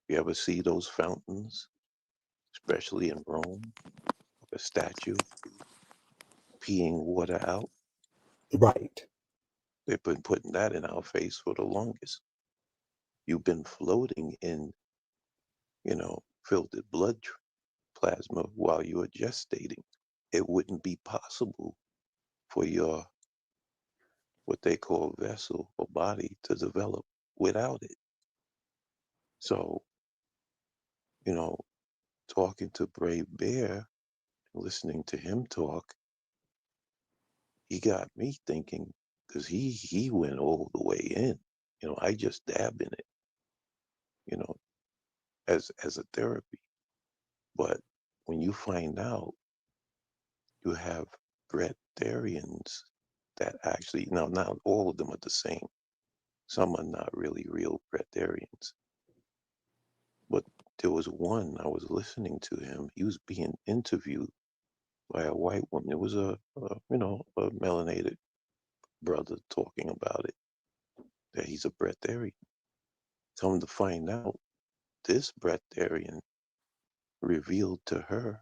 You ever see those fountains, especially in Rome, a statue peeing water out? right. They've been putting that in our face for the longest. You've been floating in, filtered blood plasma while you were gestating. It wouldn't be possible for your what they call vessel or body to develop without it. So, you know, talking to BraveBear, listening to him talk, he got me thinking, because he went all the way in. I just dab in it, you know, as a therapy. But when you find out you have breatharians that actually, now not all of them are the same. Some are not really real breatharians. But there was one, I was listening to him. He was being interviewed by a white woman. It was a melanated brother talking about it, that he's a breatharian. Come to find out, this breatharian revealed to her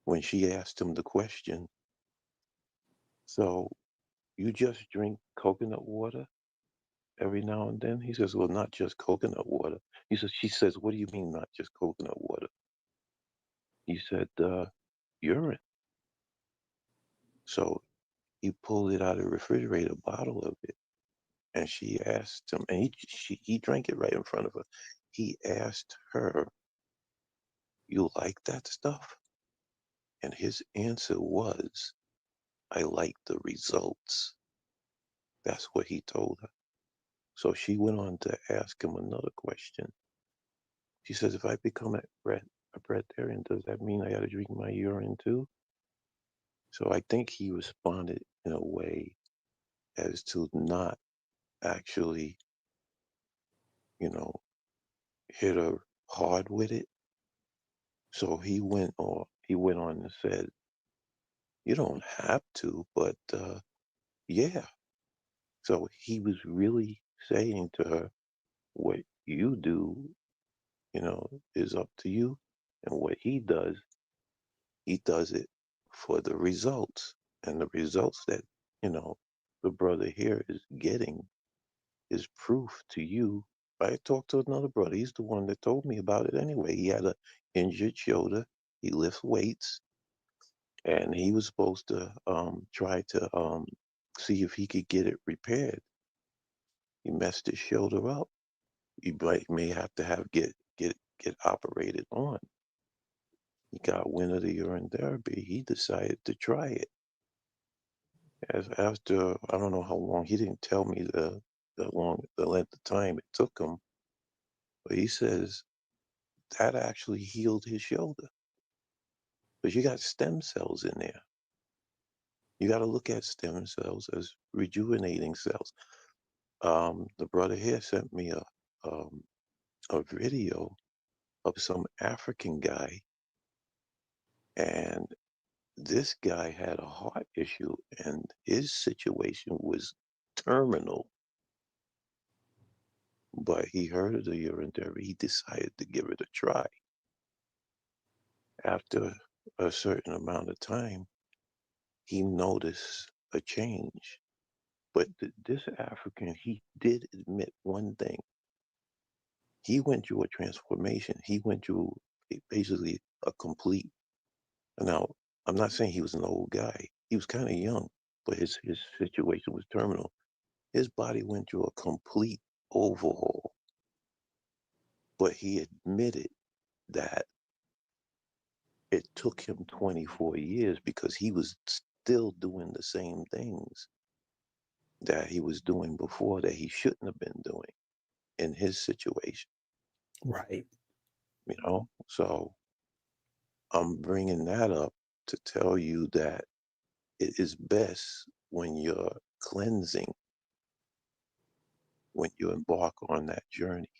when she asked him the question, so you just drink coconut water every now and then? He says, well, not just coconut water. She says, what do you mean not just coconut water? He said, urine. So he pulled it out of the refrigerator bottle of it. And she asked him, and he drank it right in front of her. He asked her, you like that stuff? And his answer was, I like the results. That's what he told her. So she went on to ask him another question. She says, if I become a breatharian, does that mean I got to drink my urine too? So I think he responded in a way as to not actually, you know, hit her hard with it. So he went on and said, you don't have to, but yeah. So he was really saying to her, what you do, is up to you. And what he does it for the results. And the results that, the brother here is getting is proof to you. I talked to another brother. He's the one that told me about it anyway. He had an injured shoulder. He lifts weights, and he was supposed to try to see if he could get it repaired. He messed his shoulder up. He may have to get operated on. He got wind of the urine therapy. He decided to try it. As after I don't know how long, he didn't tell me the length of time it took him, but he says that actually healed his shoulder. But you got stem cells in there. You got to look at stem cells as rejuvenating cells. The brother here sent me a video of some African guy, and this guy had a heart issue, and his situation was terminal. But he heard of the urine therapy. He decided to give it a try. After a certain amount of time, he noticed a change. But this African, he did admit one thing. He went through a transformation. He went through basically a complete. Now, I'm not saying he was an old guy. He was kind of young, but his situation was terminal. His body went through a complete overhaul. But he admitted that it took him 24 years because he was still doing the same things that he was doing before that he shouldn't have been doing in his situation, Right. So I'm bringing that up to tell you that it is best when you're cleansing, when you embark on that journey.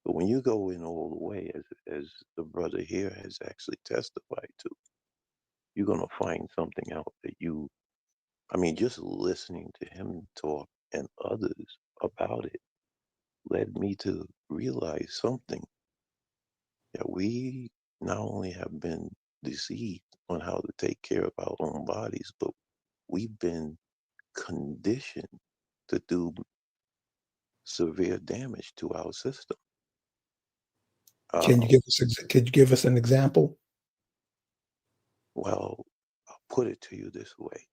But when you go in all the way, as the brother here has actually testified to, you're going to find something out that just listening to him talk and others about it led me to realize something, that we not only have been deceived on how to take care of our own bodies, but we've been conditioned to do severe damage to our system. Can you give us an example? Well, I'll put it to you this way.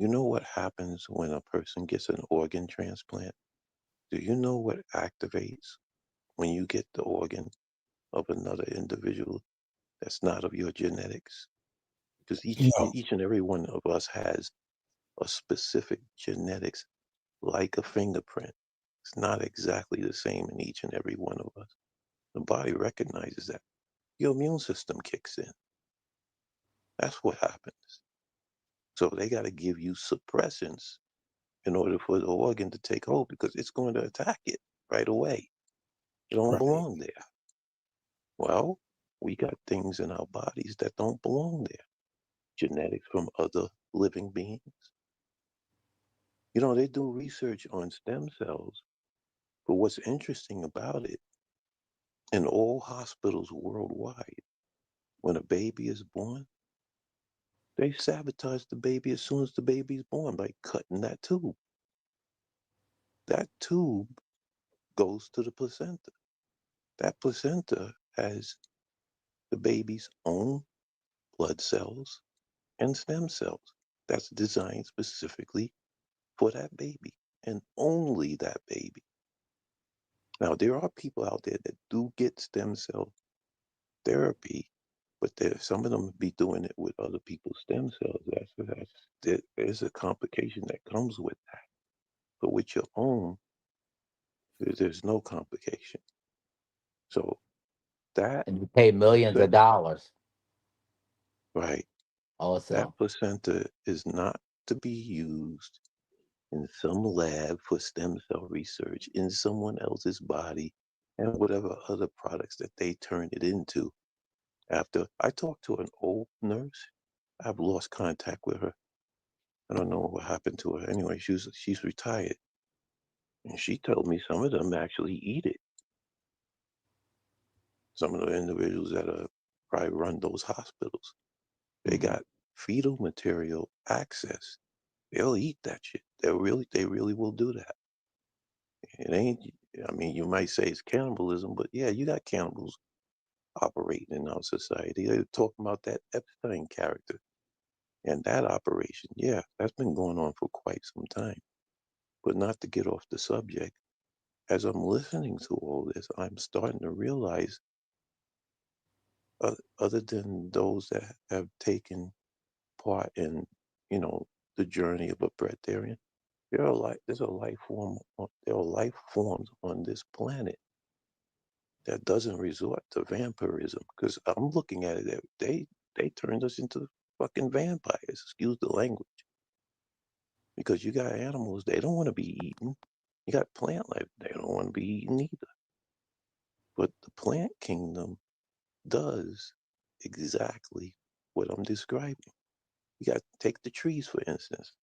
You know what happens when a person gets an organ transplant? Do you know what activates when you get the organ of another individual that's not of your genetics? Because No. each and every one of us has a specific genetics, like a fingerprint. It's not exactly the same in each and every one of us. The body recognizes that. Your immune system kicks in. That's what happens. So they got to give you suppressants in order for the organ to take hold because it's going to attack it right away. It don't Right. belong there. Well, we got things in our bodies that don't belong there. Genetics from other living beings. They do research on stem cells, but what's interesting about it, in all hospitals worldwide, when a baby is born, they sabotage the baby as soon as the baby's born by cutting that tube. That tube goes to the placenta. That placenta has the baby's own blood cells and stem cells that's designed specifically for that baby and only that baby. Now, there are people out there that do get stem cell therapy, but some of them be doing it with other people's stem cells. There's a complication that comes with that. But with your own, there's no complication. So that And you pay millions of placenta, dollars right, that also. placenta is not to be used in some lab for stem cell research in someone else's body and whatever other products that they turn it into. After I talked to an old nurse, I've lost contact with her. I don't know what happened to her. Anyway, she's retired, and she told me some of them actually eat it. Some of the individuals that probably run those hospitals, they Mhm. got fetal material access. They'll eat that shit. They really will do that. It ain't. I mean, you might say it's cannibalism, but yeah, you got cannibals operating in our society. They're talking about that Epstein character and that operation. Yeah, that's been going on for quite some time. But not to get off the subject, as I'm listening to all this, I'm starting to realize, other than those that have taken part in, you know, the journey of a breatharian, there's a life form. There are life forms on this planet that doesn't resort to vampirism. Because I'm looking at it, they turned us into fucking vampires. Excuse the language. Because you got animals they don't want to be eaten. You got plant life they don't want to be eaten either. But the plant kingdom does exactly what I'm describing. You got to take the trees for instance.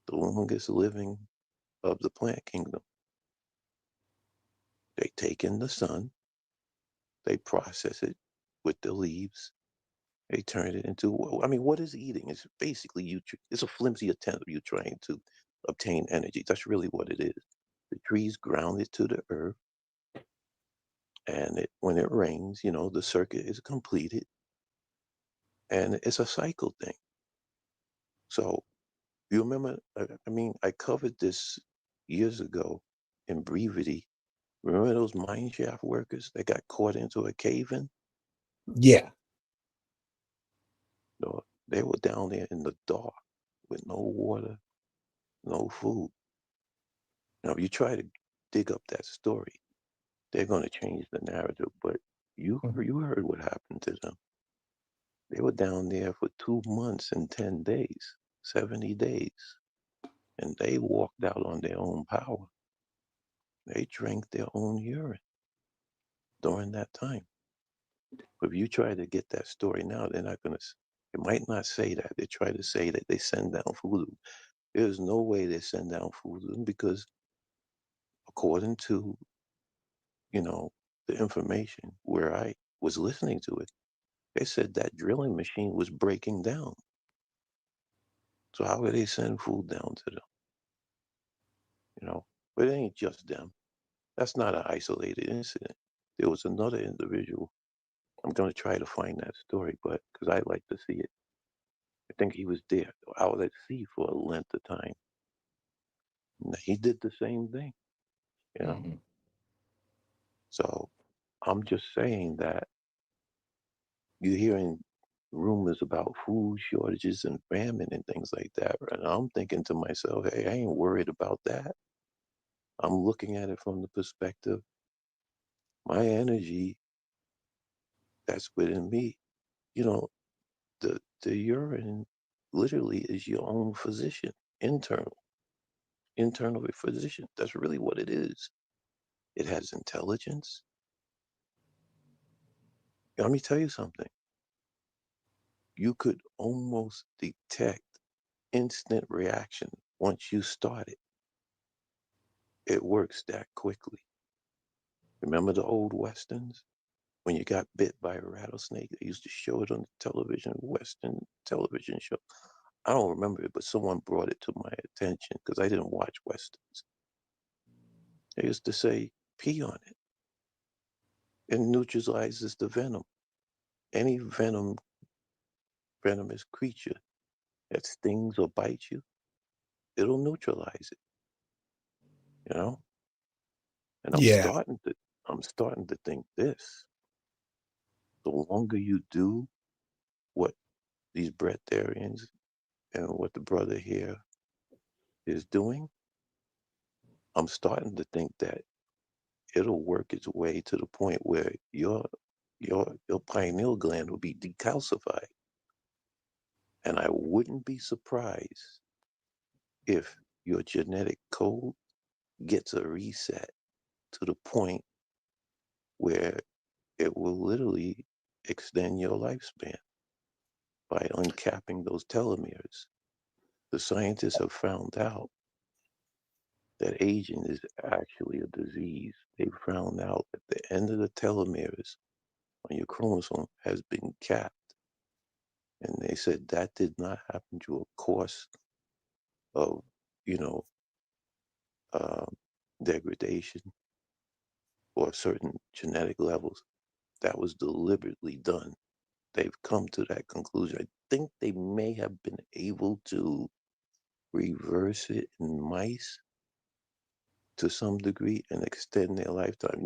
The longest living of the plant kingdom. They take in the sun, they process it with the leaves, they turn it into, I mean, what is eating? It's basically it's a flimsy attempt of you trying to obtain energy. That's really what it is. The trees ground it to the earth, and when it rains, the circuit is completed, and it's a cycle thing. So you remember, I mean, I covered this years ago in Brevity. Remember those mine shaft workers that got caught into a cave in? Yeah. No, they were down there in the dark with no water, no food. Now, if you try to dig up that story, they're going to change the narrative. But you heard what happened to them. They were down there for 2 months and 10 days, 70 days, and they walked out on their own power. They drank their own urine during that time. But if you try to get that story now, they're not going to. It might not say that. They try to say that they send down food. There's no way they send down food because, according to the information where I was listening to it, they said that drilling machine was breaking down. So how would they send food down to them? You know, but it ain't just them. That's not an isolated incident. There was another individual. I'm going to try to find that story, but because I like to see it. I think he was there out at sea for a length of time. And he did the same thing, you know. Hmm. So I'm just saying that you're hearing rumors about food shortages and famine and things like that. And I'm thinking to myself, hey, I ain't worried about that. I'm looking at it from the perspective, my energy that's within me, you know, the urine literally is your own physician, internal physician. That's really what it is. It has intelligence. Let me tell you something. You could almost detect instant reaction once you start it. It works that quickly. Remember the old westerns? When you got bit by a rattlesnake, they used to show it on the television, Western television show. I don't remember it, but someone brought it to my attention because I didn't watch westerns. They used to say, pee on it. It neutralizes the venom. Any venomous creature that stings or bites you, it'll neutralize it, you know? And Yeah, I'm starting to think this. The longer you do what these breatharians and what the brother here is doing, I'm starting to think that it'll work its way to the point where your pineal gland will be decalcified. And I wouldn't be surprised if your genetic code gets a reset to the point where it will literally extend your lifespan by uncapping those telomeres. The scientists have found out that aging is actually a disease. They found out that the end of the telomeres on your chromosome has been capped. And they said that did not happen to a course of, you know, um, degradation or certain genetic levels. That was deliberately done. They've come to that conclusion. I think they may have been able to reverse it in mice to some degree and extend their lifetime.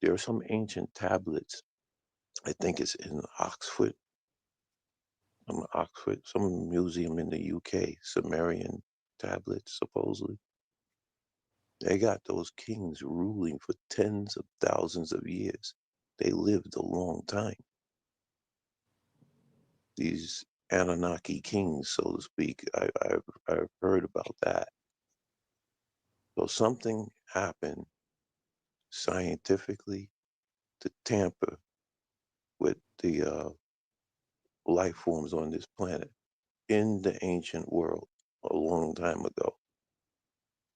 There are some ancient tablets. I think it's in Oxford, some museum in the UK, Sumerian tablets, supposedly. They got those kings ruling for tens of thousands of years. They lived a long time. These Anunnaki kings, so to speak, I've heard about that. So something happened scientifically to tamper with the life forms on this planet in the ancient world a long time ago.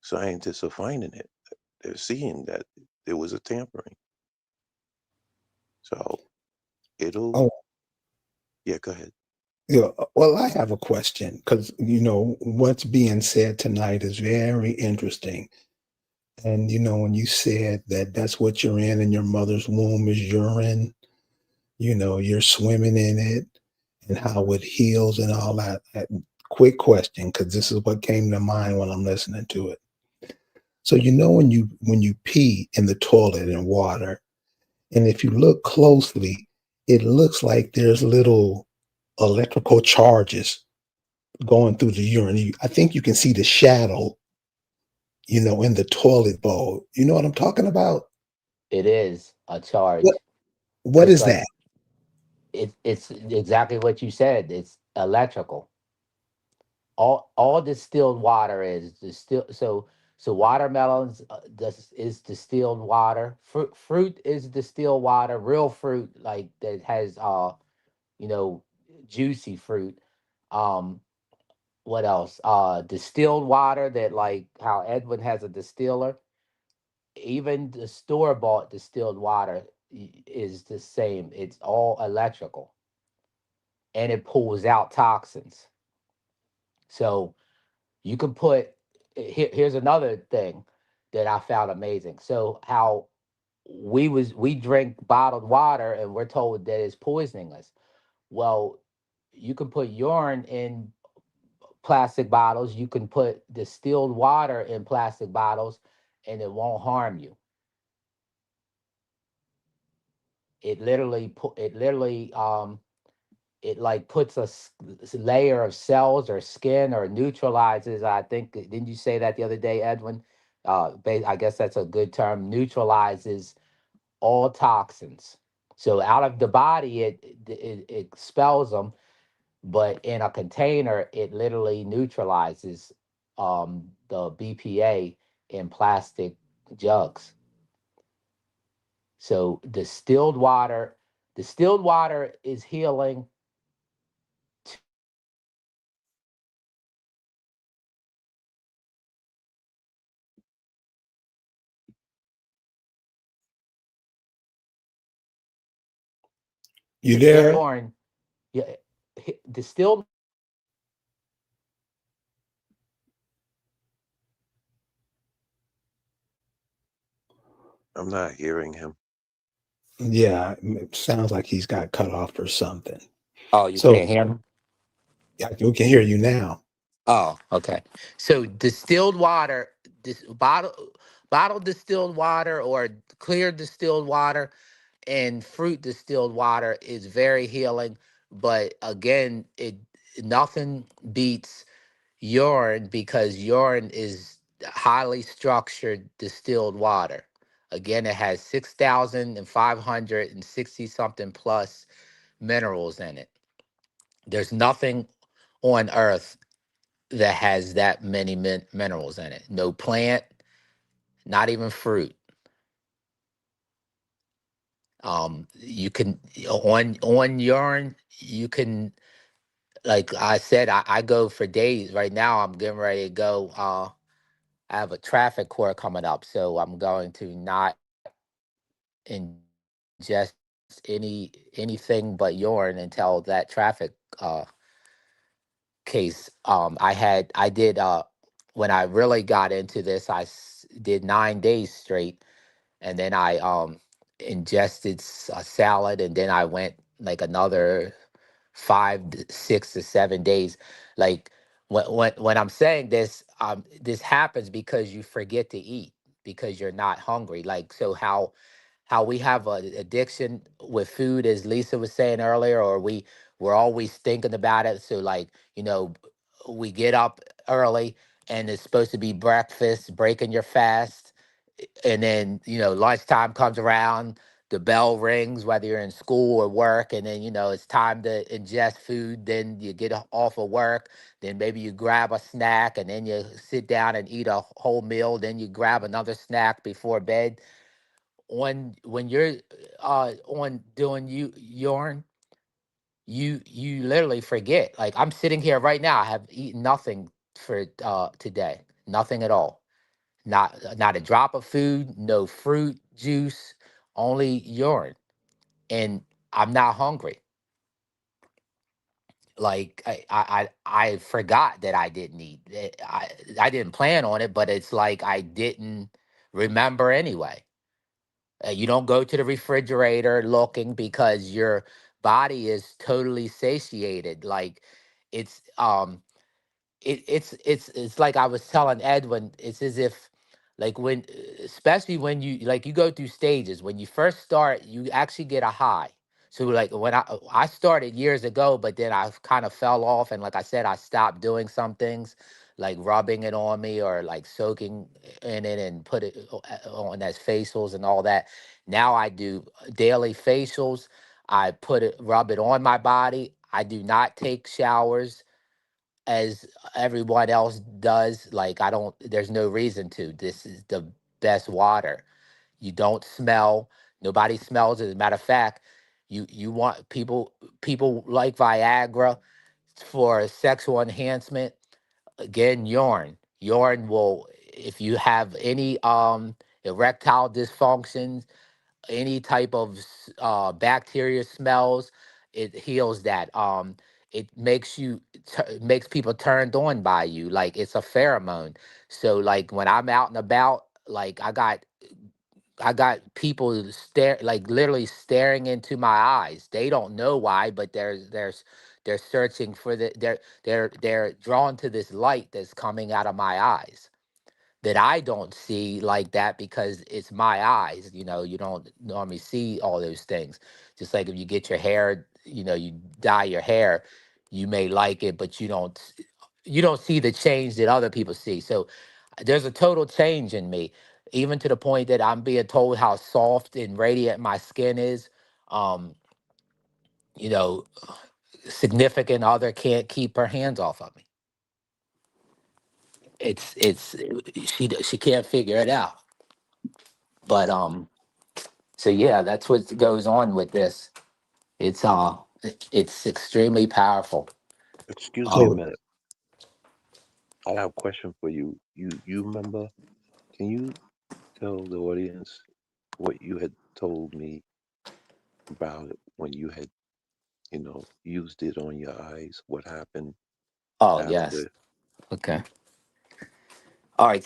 Scientists are finding it. They're seeing that there was a tampering. So it'll, oh, yeah, go ahead. yeah. Well, I have a question because what's being said tonight is very interesting. And when you said that that's what you're in your mother's womb is urine, you're swimming in it and how it heals and all that. Quick question, because this is what came to mind when I'm listening to it. So when you pee in the toilet in water, and if you look closely, it looks like there's little electrical charges going through the urine. I think you can see the shadow, in the toilet bowl. You know what I'm talking about? It is a What charge. what It's is like that? it's exactly what you said. It's electrical. All distilled water is distilled. So watermelons this is distilled water. Fruit is distilled water. Real fruit like that has you know juicy fruit. Um, what else? Distilled water that like how Edwin has a distiller. Even the store bought distilled water is the same. It's all electrical and it pulls out toxins. So you can put here's another thing that I found amazing. So how we drink bottled water and we're told that it's poisoning us. Well, you can put urine in plastic bottles. You can put distilled water in plastic bottles, and it won't harm you. It literally it like puts layer of cells or skin or neutralizes. I think didn't you say that the other day, Edwin? I guess that's a good term. Neutralizes all toxins. So out of the body, it expels them, but in a container, it literally neutralizes the BPA in plastic jugs. So distilled water is healing to You distilled there? corn. Yeah, distilled. I'm not hearing him. Yeah, it sounds like he's got cut off or something. Oh, you So can't hear me. yeah, we can hear you now. Oh, okay. So distilled water, this bottled distilled water or clear distilled water and fruit distilled water is very healing. But again, it nothing beats urine because urine is highly structured distilled water. Again, it has 6,560 something plus minerals in it. There's nothing on earth that has that many minerals in it. No plant, not even fruit. You can on urine, you can like I said, I go for days. Right now, I'm getting ready to go. I have a traffic court coming up, so I'm going to not ingest anything but urine until that traffic case. I did when I really got into this, did 9 days straight, and then I ingested a salad, and then I went like another 6 to 7 days. Like when I'm saying this, this happens because you forget to eat because you're not hungry. Like so, how we have an addiction with food, as Lisa was saying earlier, or we're always thinking about it. So like we get up early and it's supposed to be breakfast, breaking your fast, and then lunchtime comes around, the bell rings whether you're in school or work, and then it's time to ingest food. Then you get off of work, then maybe you grab a snack, and then you sit down and eat a whole meal, then you grab another snack before bed. When you're on doing urine, you literally forget. Like I'm sitting here right now, I have eaten nothing for today, nothing at all. Not a drop of food, no fruit juice, only urine. And I'm not hungry. Like I forgot that I didn't eat. I didn't plan on it, but it's like I didn't remember anyway. You don't go to the refrigerator looking because your body is totally satiated. Like it's it's like I was telling Edwin, it's as if like when especially when you go through stages. When you first start, you actually get a high. So like when I started years ago, but then I kind of fell off, and like I said, I stopped doing some things like rubbing it on me or like soaking in it and put it on as facials and all that. Now I do daily facials. I rub it on my body. I do not take showers as everyone else does. Like I don't, there's no reason to. This is the best water. You don't smell. Nobody smells it. As a matter of fact, you want people like Viagra for sexual enhancement. Again, urine. Urine will, if you have any erectile dysfunctions, any type of bacteria smells, it heals that. It makes makes people turned on by you. Like it's a pheromone. So like when I'm out and about, like I got people stare like literally staring into my eyes. They don't know why, but they're searching for they're drawn to this light that's coming out of my eyes that I don't see like that because it's my eyes. You know, you don't normally see all those things. Just like if you get your hair, you know, you dye your hair, you may like it, but you don't see the change that other people see. So there's a total change in me, even to the point that I'm being told how soft and radiant my skin is. Um, you know, significant other can't keep her hands off of me. It's she can't figure it out. But so yeah, that's what goes on with this. It's it's extremely powerful. Excuse me a Um, So minute. I have a question for you. You remember? Can you tell the audience what you had told me about it when you had, used it on your eyes? What happened oh yes. after? Okay. All right.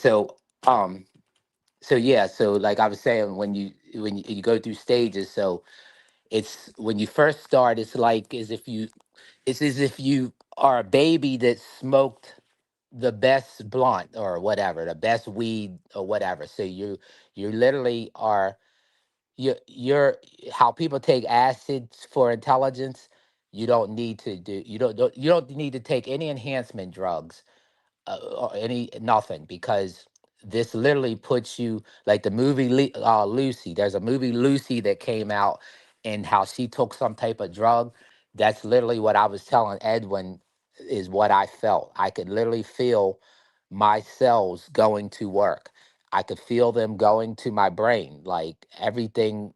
So yeah. So like I was saying, when you go through stages, so it's when you first start, it's as if you are a baby that smoked the best blunt or whatever, the best weed or whatever. So you literally are you're how people take acids for intelligence. You don't need to take any enhancement drugs or any nothing because this literally puts you like the movie Lucy. There's a movie Lucy that came out and how she took some type of drug. That's literally what I was telling Edwin is what I felt. I could literally feel my cells going to work. I could feel them going to my brain, like everything.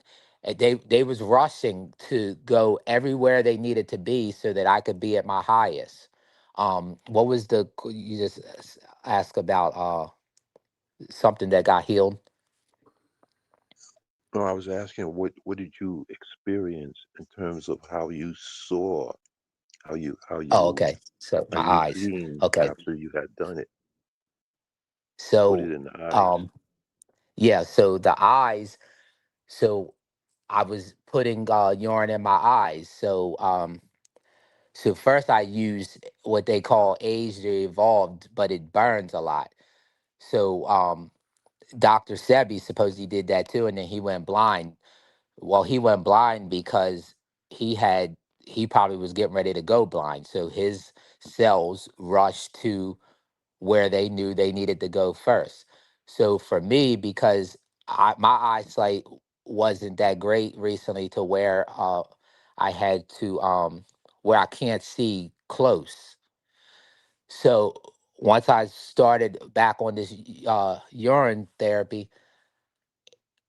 They was rushing to go everywhere they needed to be so that I could be at my highest. What was you just asked about something that got healed? No, I was asking what did you experience in terms of how you saw, how you how Oh, you okay. So how my you eyes. seen Okay. after you had done it. Put it So in the eyes. um yeah, so the eyes, so I was putting urine in my eyes. So first I used what they call aged or evolved, but it burns a lot. So Dr. Sebi supposedly did that too, and then he went blind. Well, he went blind because he probably was getting ready to go blind. So his cells rushed to where they knew they needed to go first. So for me, because my eyesight wasn't that great recently to where I had to where I can't see close. So once I started back on this urine therapy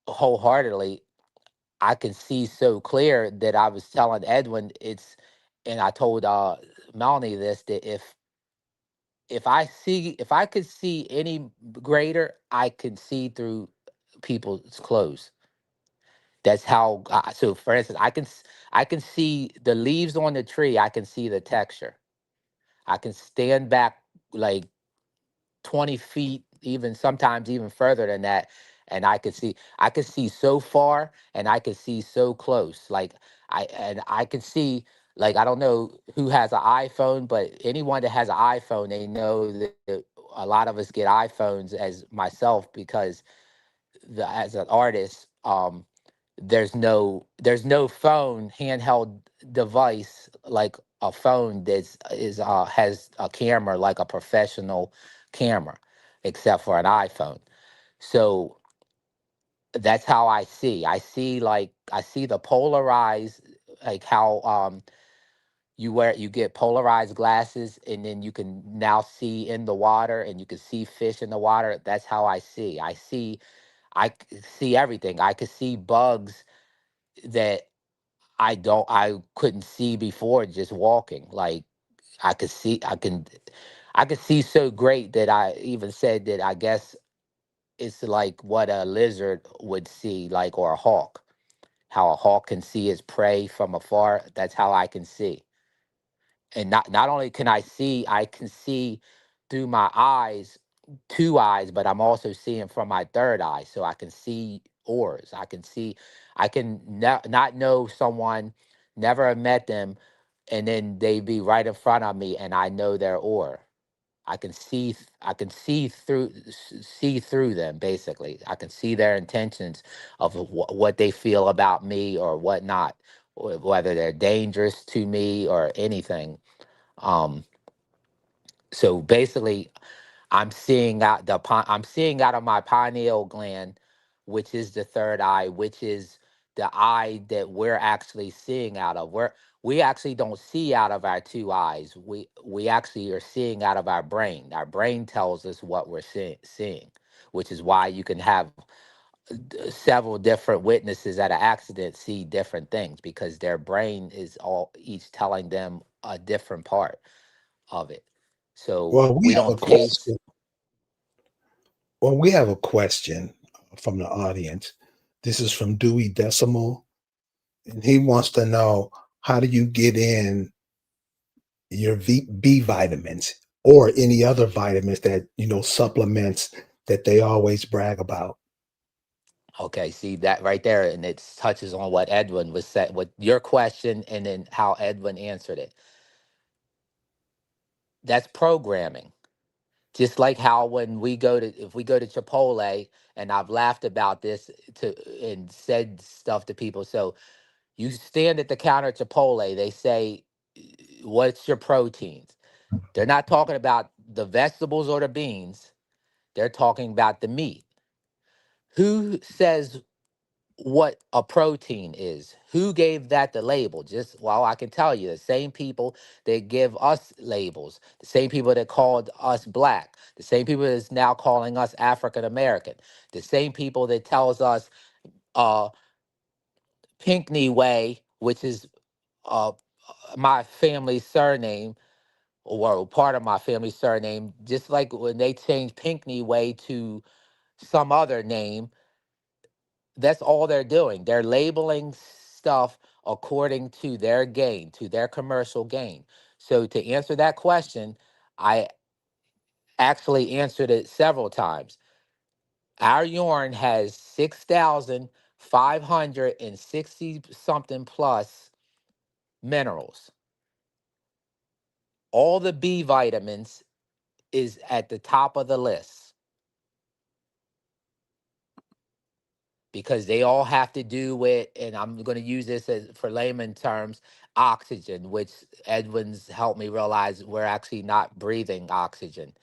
wholeheartedly, I can see so clear that I was telling Edwin and I told Melanie this that if I could see any greater, I could see through people's clothes. That's how. So, for instance, I can see the leaves on the tree. I can see the texture. I can stand back like 20 feet, even sometimes even further than that, and I could see so far and I could see so close. Like I can see, like, I don't know who has an iPhone, but anyone that has an iPhone, they know that a lot of us get iPhones as myself because as an artist, there's no phone handheld device like a phone is has a camera like a professional camera, except for an iPhone. So that's how I see. I see the polarized, like how you get polarized glasses and then you can now see in the water and you can see fish in the water. That's how I see. See everything. I could see bugs that I couldn't see before just walking. Like I could see I could see so great that I even said that I guess it's like what a lizard would see, like, or a hawk. How a hawk can see its prey from afar. That's how I can see. And not only can I can see through my eyes, two eyes, but I'm also seeing from my third eye. So I can see ores. I can not know someone, never have met them, and then they be right in front of me, and I know their ore. I can see through them. Basically, I can see their intentions of what they feel about me or whatnot, whether they're dangerous to me or anything. Um, so basically, I'm seeing out of my pineal gland, which is the third eye, which is the eye that we're actually seeing out of. We actually don't see out of our two eyes. We actually are seeing out of our brain. Our brain tells us what we're seeing, which is why you can have several different witnesses at an accident see different things, because their brain is all each telling them a different part of it. So Well, we we have a don't taste. question. Well, we have a question from the audience. This is from Dewey Decimal, and he wants to know, how do you get in your B vitamins or any other vitamins that, supplements that they always brag about? Okay, see that right there, and it touches on what Edwin was said with your question, and then how Edwin answered it. That's programming. Just like how when if we go to Chipotle, and I've laughed about this and said stuff to people. So you stand at the counter at Chipotle, they say, "What's your proteins?" They're not talking about the vegetables or the beans. They're talking about the meat. Who says what a protein is? Who gave that the label? Just, well, I can tell you, the same people that give us labels, the same people that called us black, the same people that's now calling us African American, the same people that tells us uh Pinckney Way, which is uh my family's surname, or part of my family's surname. Just like when they changed Pinckney Way to some other name, that's all they're doing. They're labeling stuff according to their gain, to their commercial gain. So to answer that question, I actually answered it several times. Our urine has 6,560 something plus minerals. All the B vitamins is at the top of the list, because they all have to do with, and I'm going to use this as for layman terms, oxygen, which Edwin's helped me realize we're actually not breathing oxygen.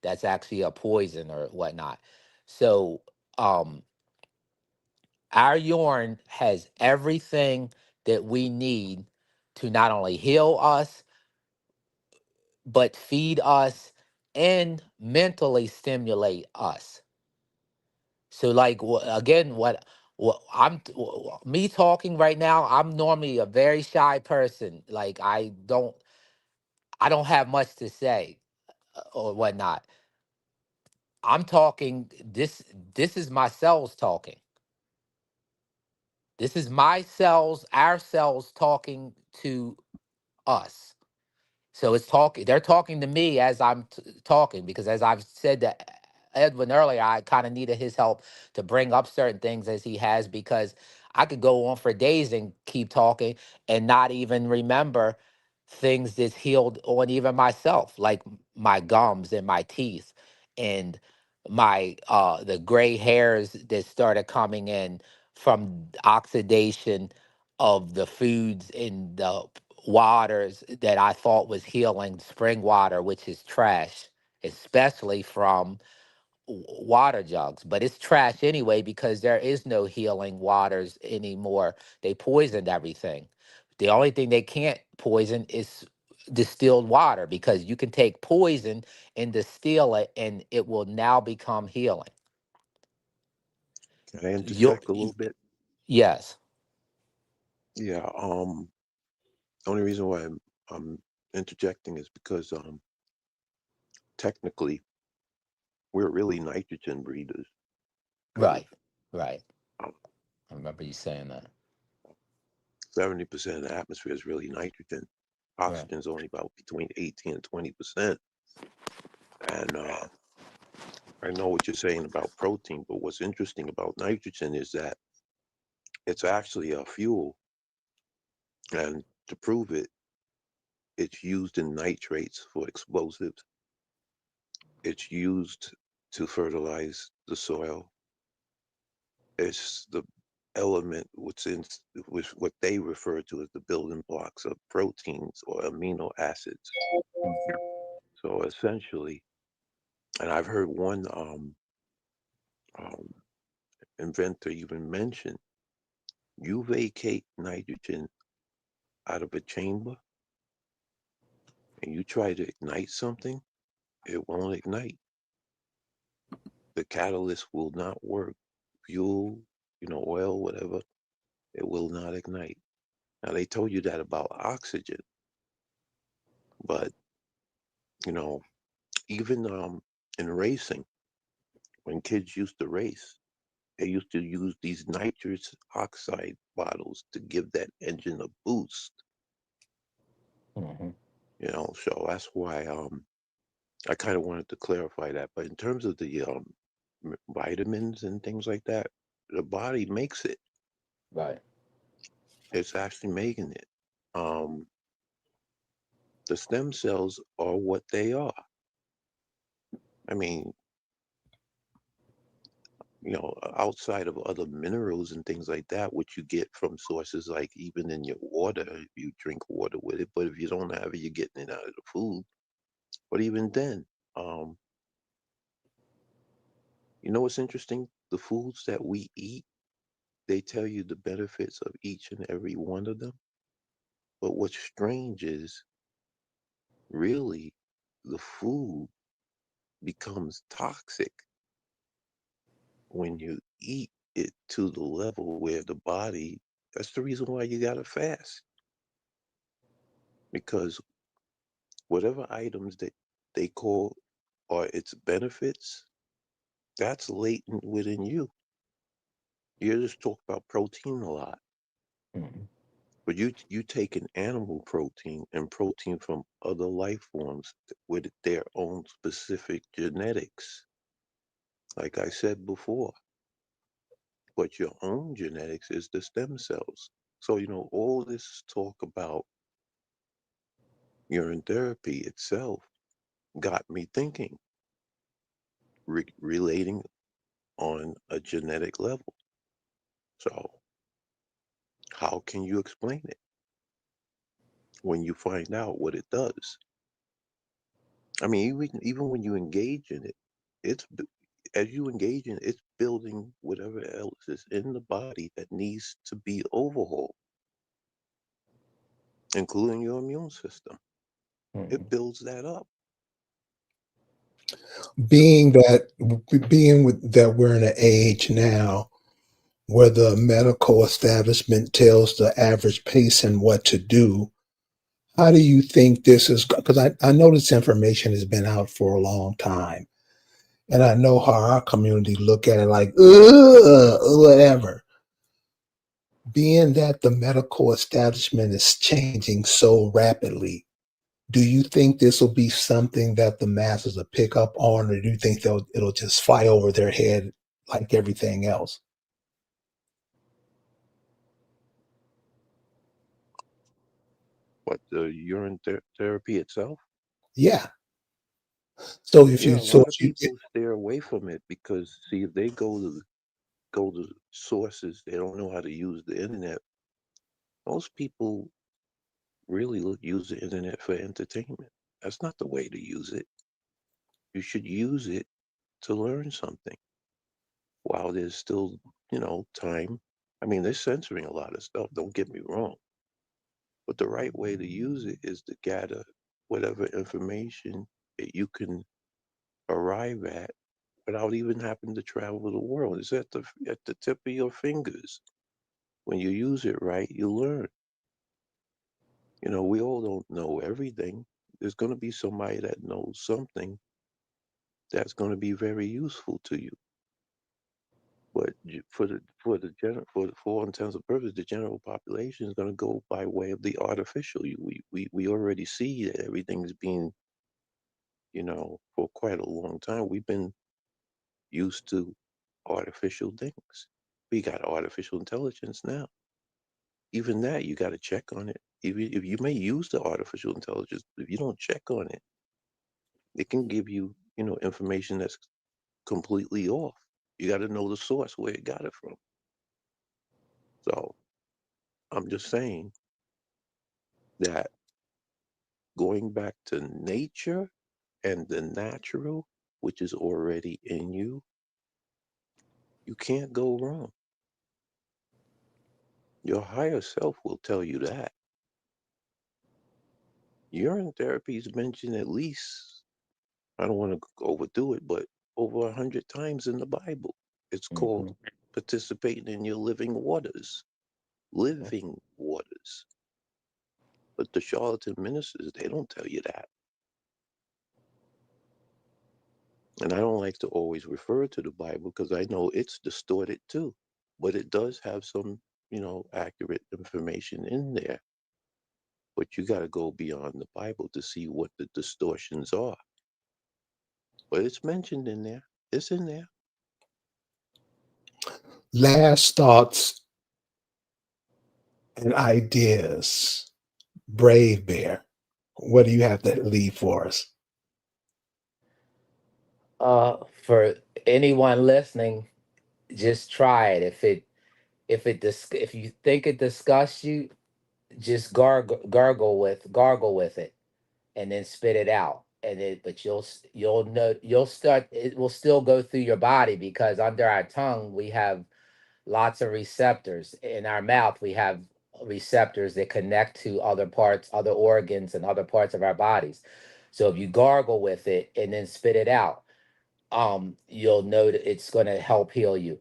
That's actually a poison or whatnot. So, our urine has everything that we need to not only heal us, but feed us and mentally stimulate us. So like again, what me talking right now, I'm normally a very shy person. Like I don't have much to say or whatnot. I'm talking this is my cells talking. This is my cells, our cells talking to us. So it's talking. They're talking to me as I'm talking, because as I've said to Edwin earlier, I kind of needed his help to bring up certain things as he has, because I could go on for days and keep talking and not even remember things that's healed on even myself, like my gums and my teeth and my the gray hairs that started coming in from oxidation of the foods in the waters that I thought was healing, spring water, which is trash, especially from water jugs. But it's trash anyway, because there is no healing waters anymore. They poisoned everything. The only thing they can't poison is distilled water, because you can take poison and distill it, and it will now become healing. Can I You, interject a little bit? yes, Yeah. Only reason why I'm interjecting is because technically we're really nitrogen breathers, because right, right. um, I remember you saying that. 70% of the atmosphere is really nitrogen. Right. Oxygen's only about between 18 and 20%. And I know what you're saying about protein, but what's interesting about nitrogen is that it's actually a fuel, and to prove it, it's used in nitrates for explosives. It's used to fertilize the soil. It's the element which what they refer to as the building blocks of proteins or amino acids. So essentially, and I've heard one um, inventor even mention, you vacate nitrogen out of a chamber and you try to ignite something, it won't ignite. The catalyst will not work. Fuel, oil, whatever, it will not ignite. Now they told you that about oxygen, but you know, even in racing, when kids used to race, they used to use these nitrous oxide bottles to give that engine a boost. Hmm. So that's why I kind of wanted to clarify that. But in terms of the vitamins and things like that, the body makes it. Right. It's actually making it. Um, the stem cells are what they are. I mean, outside of other minerals and things like that, which you get from sources like even in your water, if you drink water with it. But if you don't have it, you're getting it out of the food. But even then, um, what's interesting? The foods that we eat, they tell you the benefits of each and every one of them. But what's strange is really the food becomes toxic when you eat it to the level where the body, that's the reason why you got to fast. Because whatever items that they call are its benefits, that's latent within you. You just talk about protein a lot, Hmm. but you take an animal protein and protein from other life forms with their own specific genetics. Like I said before, but your own genetics is the stem cells. So all this talk about urine therapy itself got me thinking, relating on a genetic level. So how can you explain it when you find out what it does? I mean, even when you engage in it, as you engage in it, it's building whatever else is in the body that needs to be overhauled, including your immune system. It Hmm. builds that up. Being that being with that we're in an age now where the medical establishment tells the average patient what to do, how do you think this is? Because I know this information has been out for a long time, and I know how our community look at it like, ugh, whatever. Being that the medical establishment is changing so rapidly, do you think this will be something that the masses will pick up on, or do you think it'll just fly over their head like everything else? But the urine therapy itself, Yeah. So if yeah, you a so lot of if you people steer away from it because see, if they go to sources, they don't know how to use the internet. Most people really use the internet for entertainment. That's not the way to use it. You should use it to learn something while there's still, time. I mean, they're censoring a lot of stuff, don't get me wrong. But the right way to use it is to gather whatever information that you can arrive at without even having to travel the world. It's at the tip of your fingers. When you use it right, you learn. We all don't know everything. There's going to be somebody that knows something that's going to be very useful to you. But for all intents and purposes, the general population is going to go by way of the artificial. We already see that everything's being, for quite a long time. We've been used to artificial things. We got artificial intelligence now. Even that, you got to check on it. If you may use the artificial intelligence, if you don't check on it, it can give you, information that's completely off. You got to know the source where it got it from. So I'm just saying that going back to nature and the natural, which is already in you, you can't go wrong. Your higher self will tell you that. Urine therapy is mentioned at least, I don't want to overdo it, but over 100 times in the Bible. It's called Hmm. participating in your living waters. Living waters. But the charlatan ministers, they don't tell you that. And I don't like to always refer to the Bible because I know it's distorted too. But it does have some, accurate information in there. But you got to go beyond the Bible to see what the distortions are. But it's mentioned in there. It's in there. Last thoughts and ideas. Brave Bear. What do you have to leave for us? For anyone listening, just try it. If you think it disgusts you, just gargle with it, and then spit it out. And it, but you'll know you'll start. It will still go through your body because under our tongue we have lots of receptors. In our mouth we have receptors that connect to other parts, other organs, and other parts of our bodies. So if you gargle with it and then spit it out, you'll know that it's going to help heal you.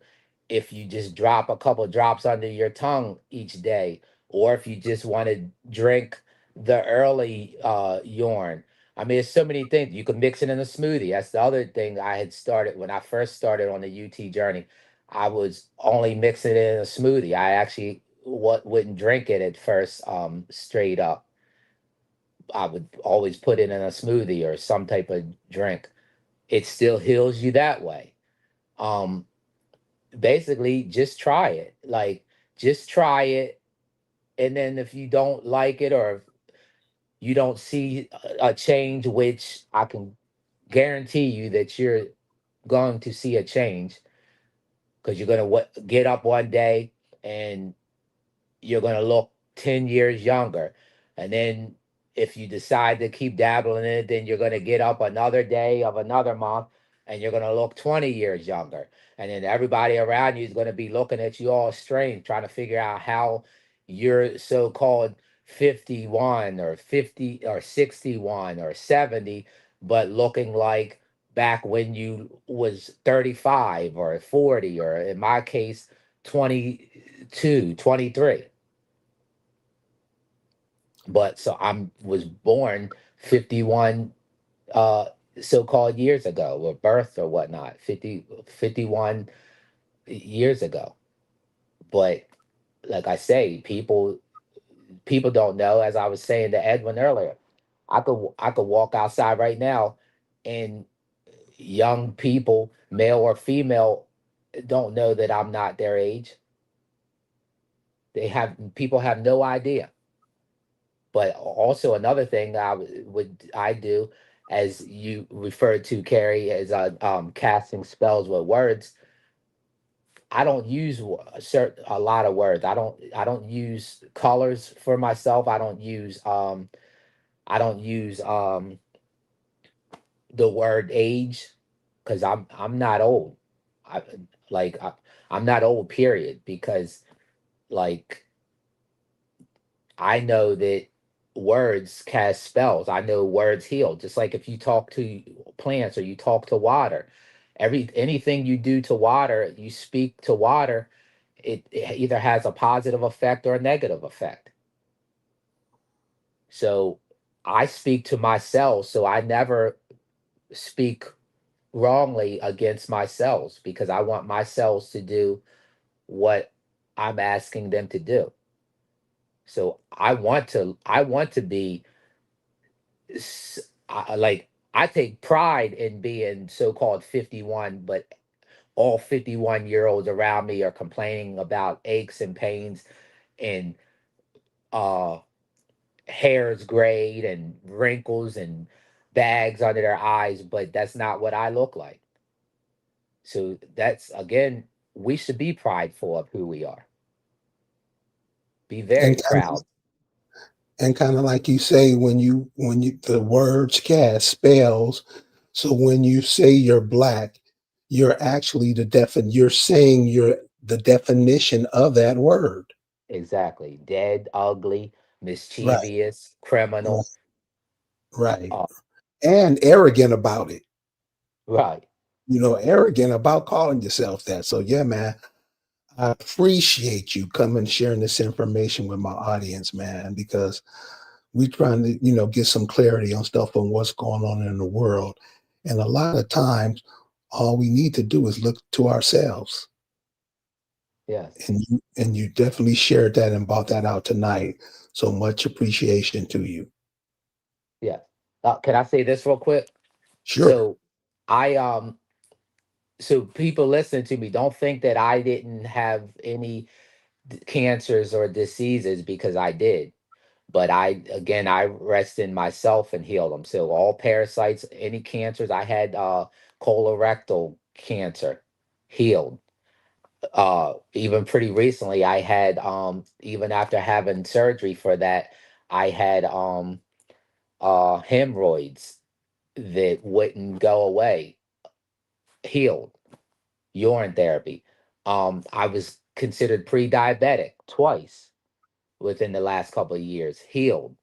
If you just drop a couple drops under your tongue each day, or if you just want to drink the early urine. I mean, there's so many things. You can mix it in a smoothie. That's the other thing I had started when I first started on the UT journey. I was only mixing it in a smoothie. I actually wouldn't drink it at first, straight up. I would always put it in a smoothie or some type of drink. It still heals you that way. um Basically just try it, like, just try it. And then if you don't like it, or if you don't see a change, which I can guarantee you that you're going to see a change, because you're going to get up one day and you're going to look 10 years younger. And then if you decide to keep dabbling in it, then you're going to get up another day of another month and you're going to look 20 years younger. And then everybody around you is going to be looking at you all strange, trying to figure out how you're so called 51 or 50 or 61 or 70, but looking like back when you was 35 or 40, or in my case, 22, 23. But so I'm was born 51 uh so-called years ago, or birth or whatnot, 51 years ago. But like I say, people don't know. As I was saying to Edwin earlier, I could walk outside right now, and young people, male or female, don't know that I'm not their age. People have no idea. But also another thing I do, as you referred to, Carrie, as casting spells with words. I don't use a lot of words. I don't use colors for myself. I don't use the word age, because I'm not old. I like I, I'm not old. Period. Because, like, I know that words cast spells. I know words heal. Just like if you talk to plants or you talk to water, anything you do to water, you speak to water, it either has a positive effect or a negative effect. So I speak to my cells, so I never speak wrongly against my cells, because I want my cells to do what I'm asking them to do. So I want to be like, I take pride in being so-called 51, but all 51-year-olds around me are complaining about aches and pains and uh hairs grayed and wrinkles and bags under their eyes, but that's not what I look like. So that's again, we should be prideful of who we are. Be very And proud. kind of like you say, when you the words cast spells. So when you say you're black, you're actually you're saying you're the definition of that word. Exactly. Dead, ugly, Right. mischievous, Right. criminal. Right. Uh, And arrogant about it. right. Arrogant about calling yourself that. So yeah, man, I appreciate you coming and sharing this information with my audience, man, because we're trying to, get some clarity on stuff on what's going on in the world. And a lot of times, all we need to do is look to ourselves. Yes. And you definitely shared that and brought that out tonight. So much appreciation to you. Yes. Can I say this real quick? Sure. So I so people listening to me, don't think that I didn't have any cancers or diseases, because I did. But I rest in myself and healed them. So all parasites, any cancers, I had colorectal cancer, healed. Even pretty recently, I had even after having surgery for that, I had hemorrhoids that wouldn't go away, healed. Urine therapy. I was considered pre-diabetic twice within the last couple of years, healed.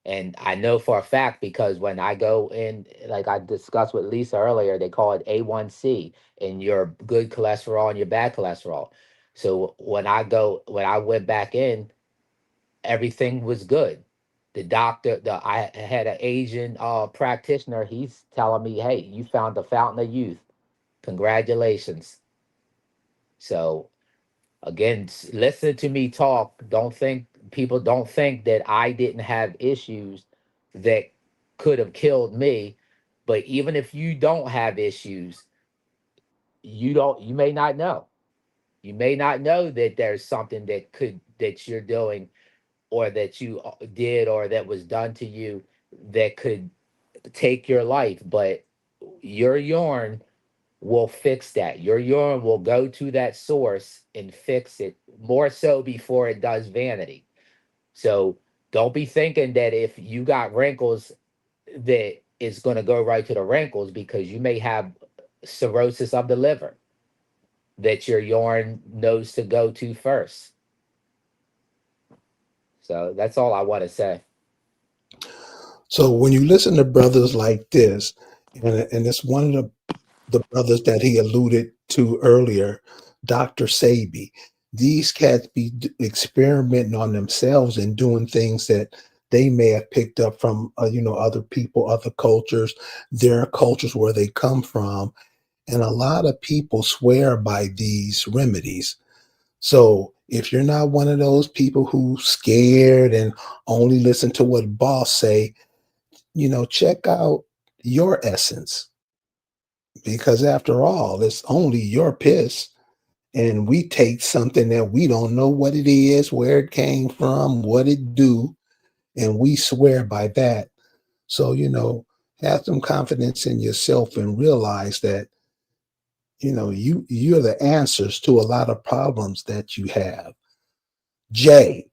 And I know for a fact, because when I go in, like I discussed with Lisa earlier, they call it A1C, and your good cholesterol and your bad cholesterol. So when I went back in, everything was good. The doctor, I had an Asian practitioner. He's telling me, "Hey, you found the fountain of youth. Congratulations." So again, listen to me talk. Don't think People don't think that I didn't have issues that could have killed me. But even if you don't have issues, you may not know. You may not know that there's something that you're doing, or that you did, or that was done to you, that could take your life. But your urine will fix that. Your urine will go to that source and fix it, more so before it does vanity. So don't be thinking that if you got wrinkles, that it's going to go right to the wrinkles, because you may have cirrhosis of the liver that your urine knows to go to first. So that's all I want to say. So when you listen to brothers like this, and it's one of the brothers that he alluded to earlier, Dr. Sabi. These cats be experimenting on themselves and doing things that they may have picked up from other people, other cultures, their cultures where they come from, and a lot of people swear by these remedies. So if you're not one of those people who scared and only listen to what boss say, check out your essence, because after all, it's only your piss. And we take something that we don't know what it is, where it came from, what it do, and we swear by that. So, have some confidence in yourself and realize that, you're the answers to a lot of problems that you have. Jay,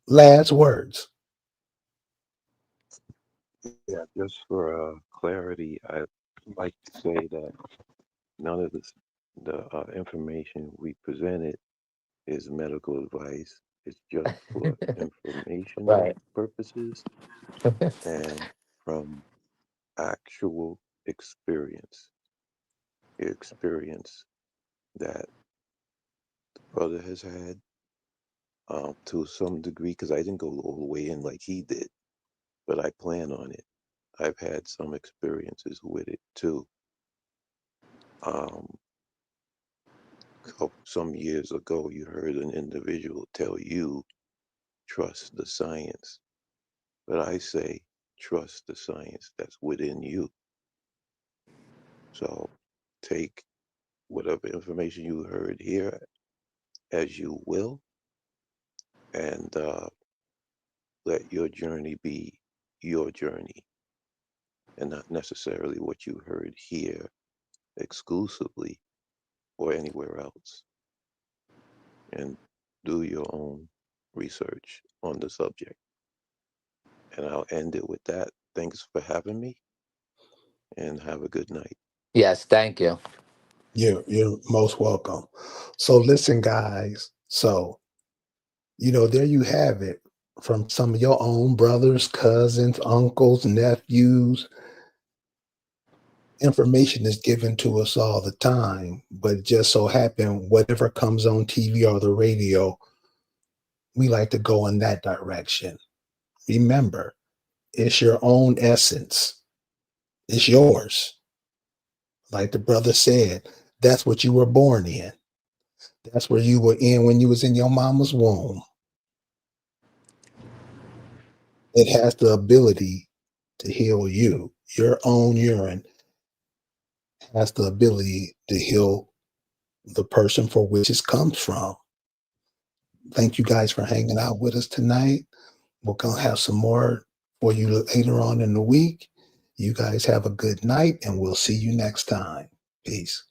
last words. Yeah, just for clarity, I like to say that none of the information we presented is medical advice. It's just for informational Right. purposes and from actual experience. Experience that brother has had to some degree, because I didn't go all the way in like he did, but I plan on it. I've had some experiences with it too. Um, some years ago, you heard an individual tell you, trust the science. But I say, trust the science that's within you. So take whatever information you heard here as you will, and let your journey be your journey and not necessarily what you heard here exclusively or anywhere else. And do your own research on the subject. And I'll end it with that. Thanks for having me and have a good night. Yes, thank you. You're most welcome. So listen, guys. So, there you have it from some of your own brothers, cousins, uncles, nephews. Information is given to us all the time, but it just so happen whatever comes on TV or the radio, we like to go in that direction. Remember, it's your own essence. It's yours. Like the brother said, that's what you were born in. That's where you were in when you was in your mama's womb. It has the ability to heal you. Your own urine has the ability to heal the person for which it comes from. Thank you guys for hanging out with us tonight. We're going to have some more for you later on in the week. You guys have a good night, and we'll see you next time. Peace.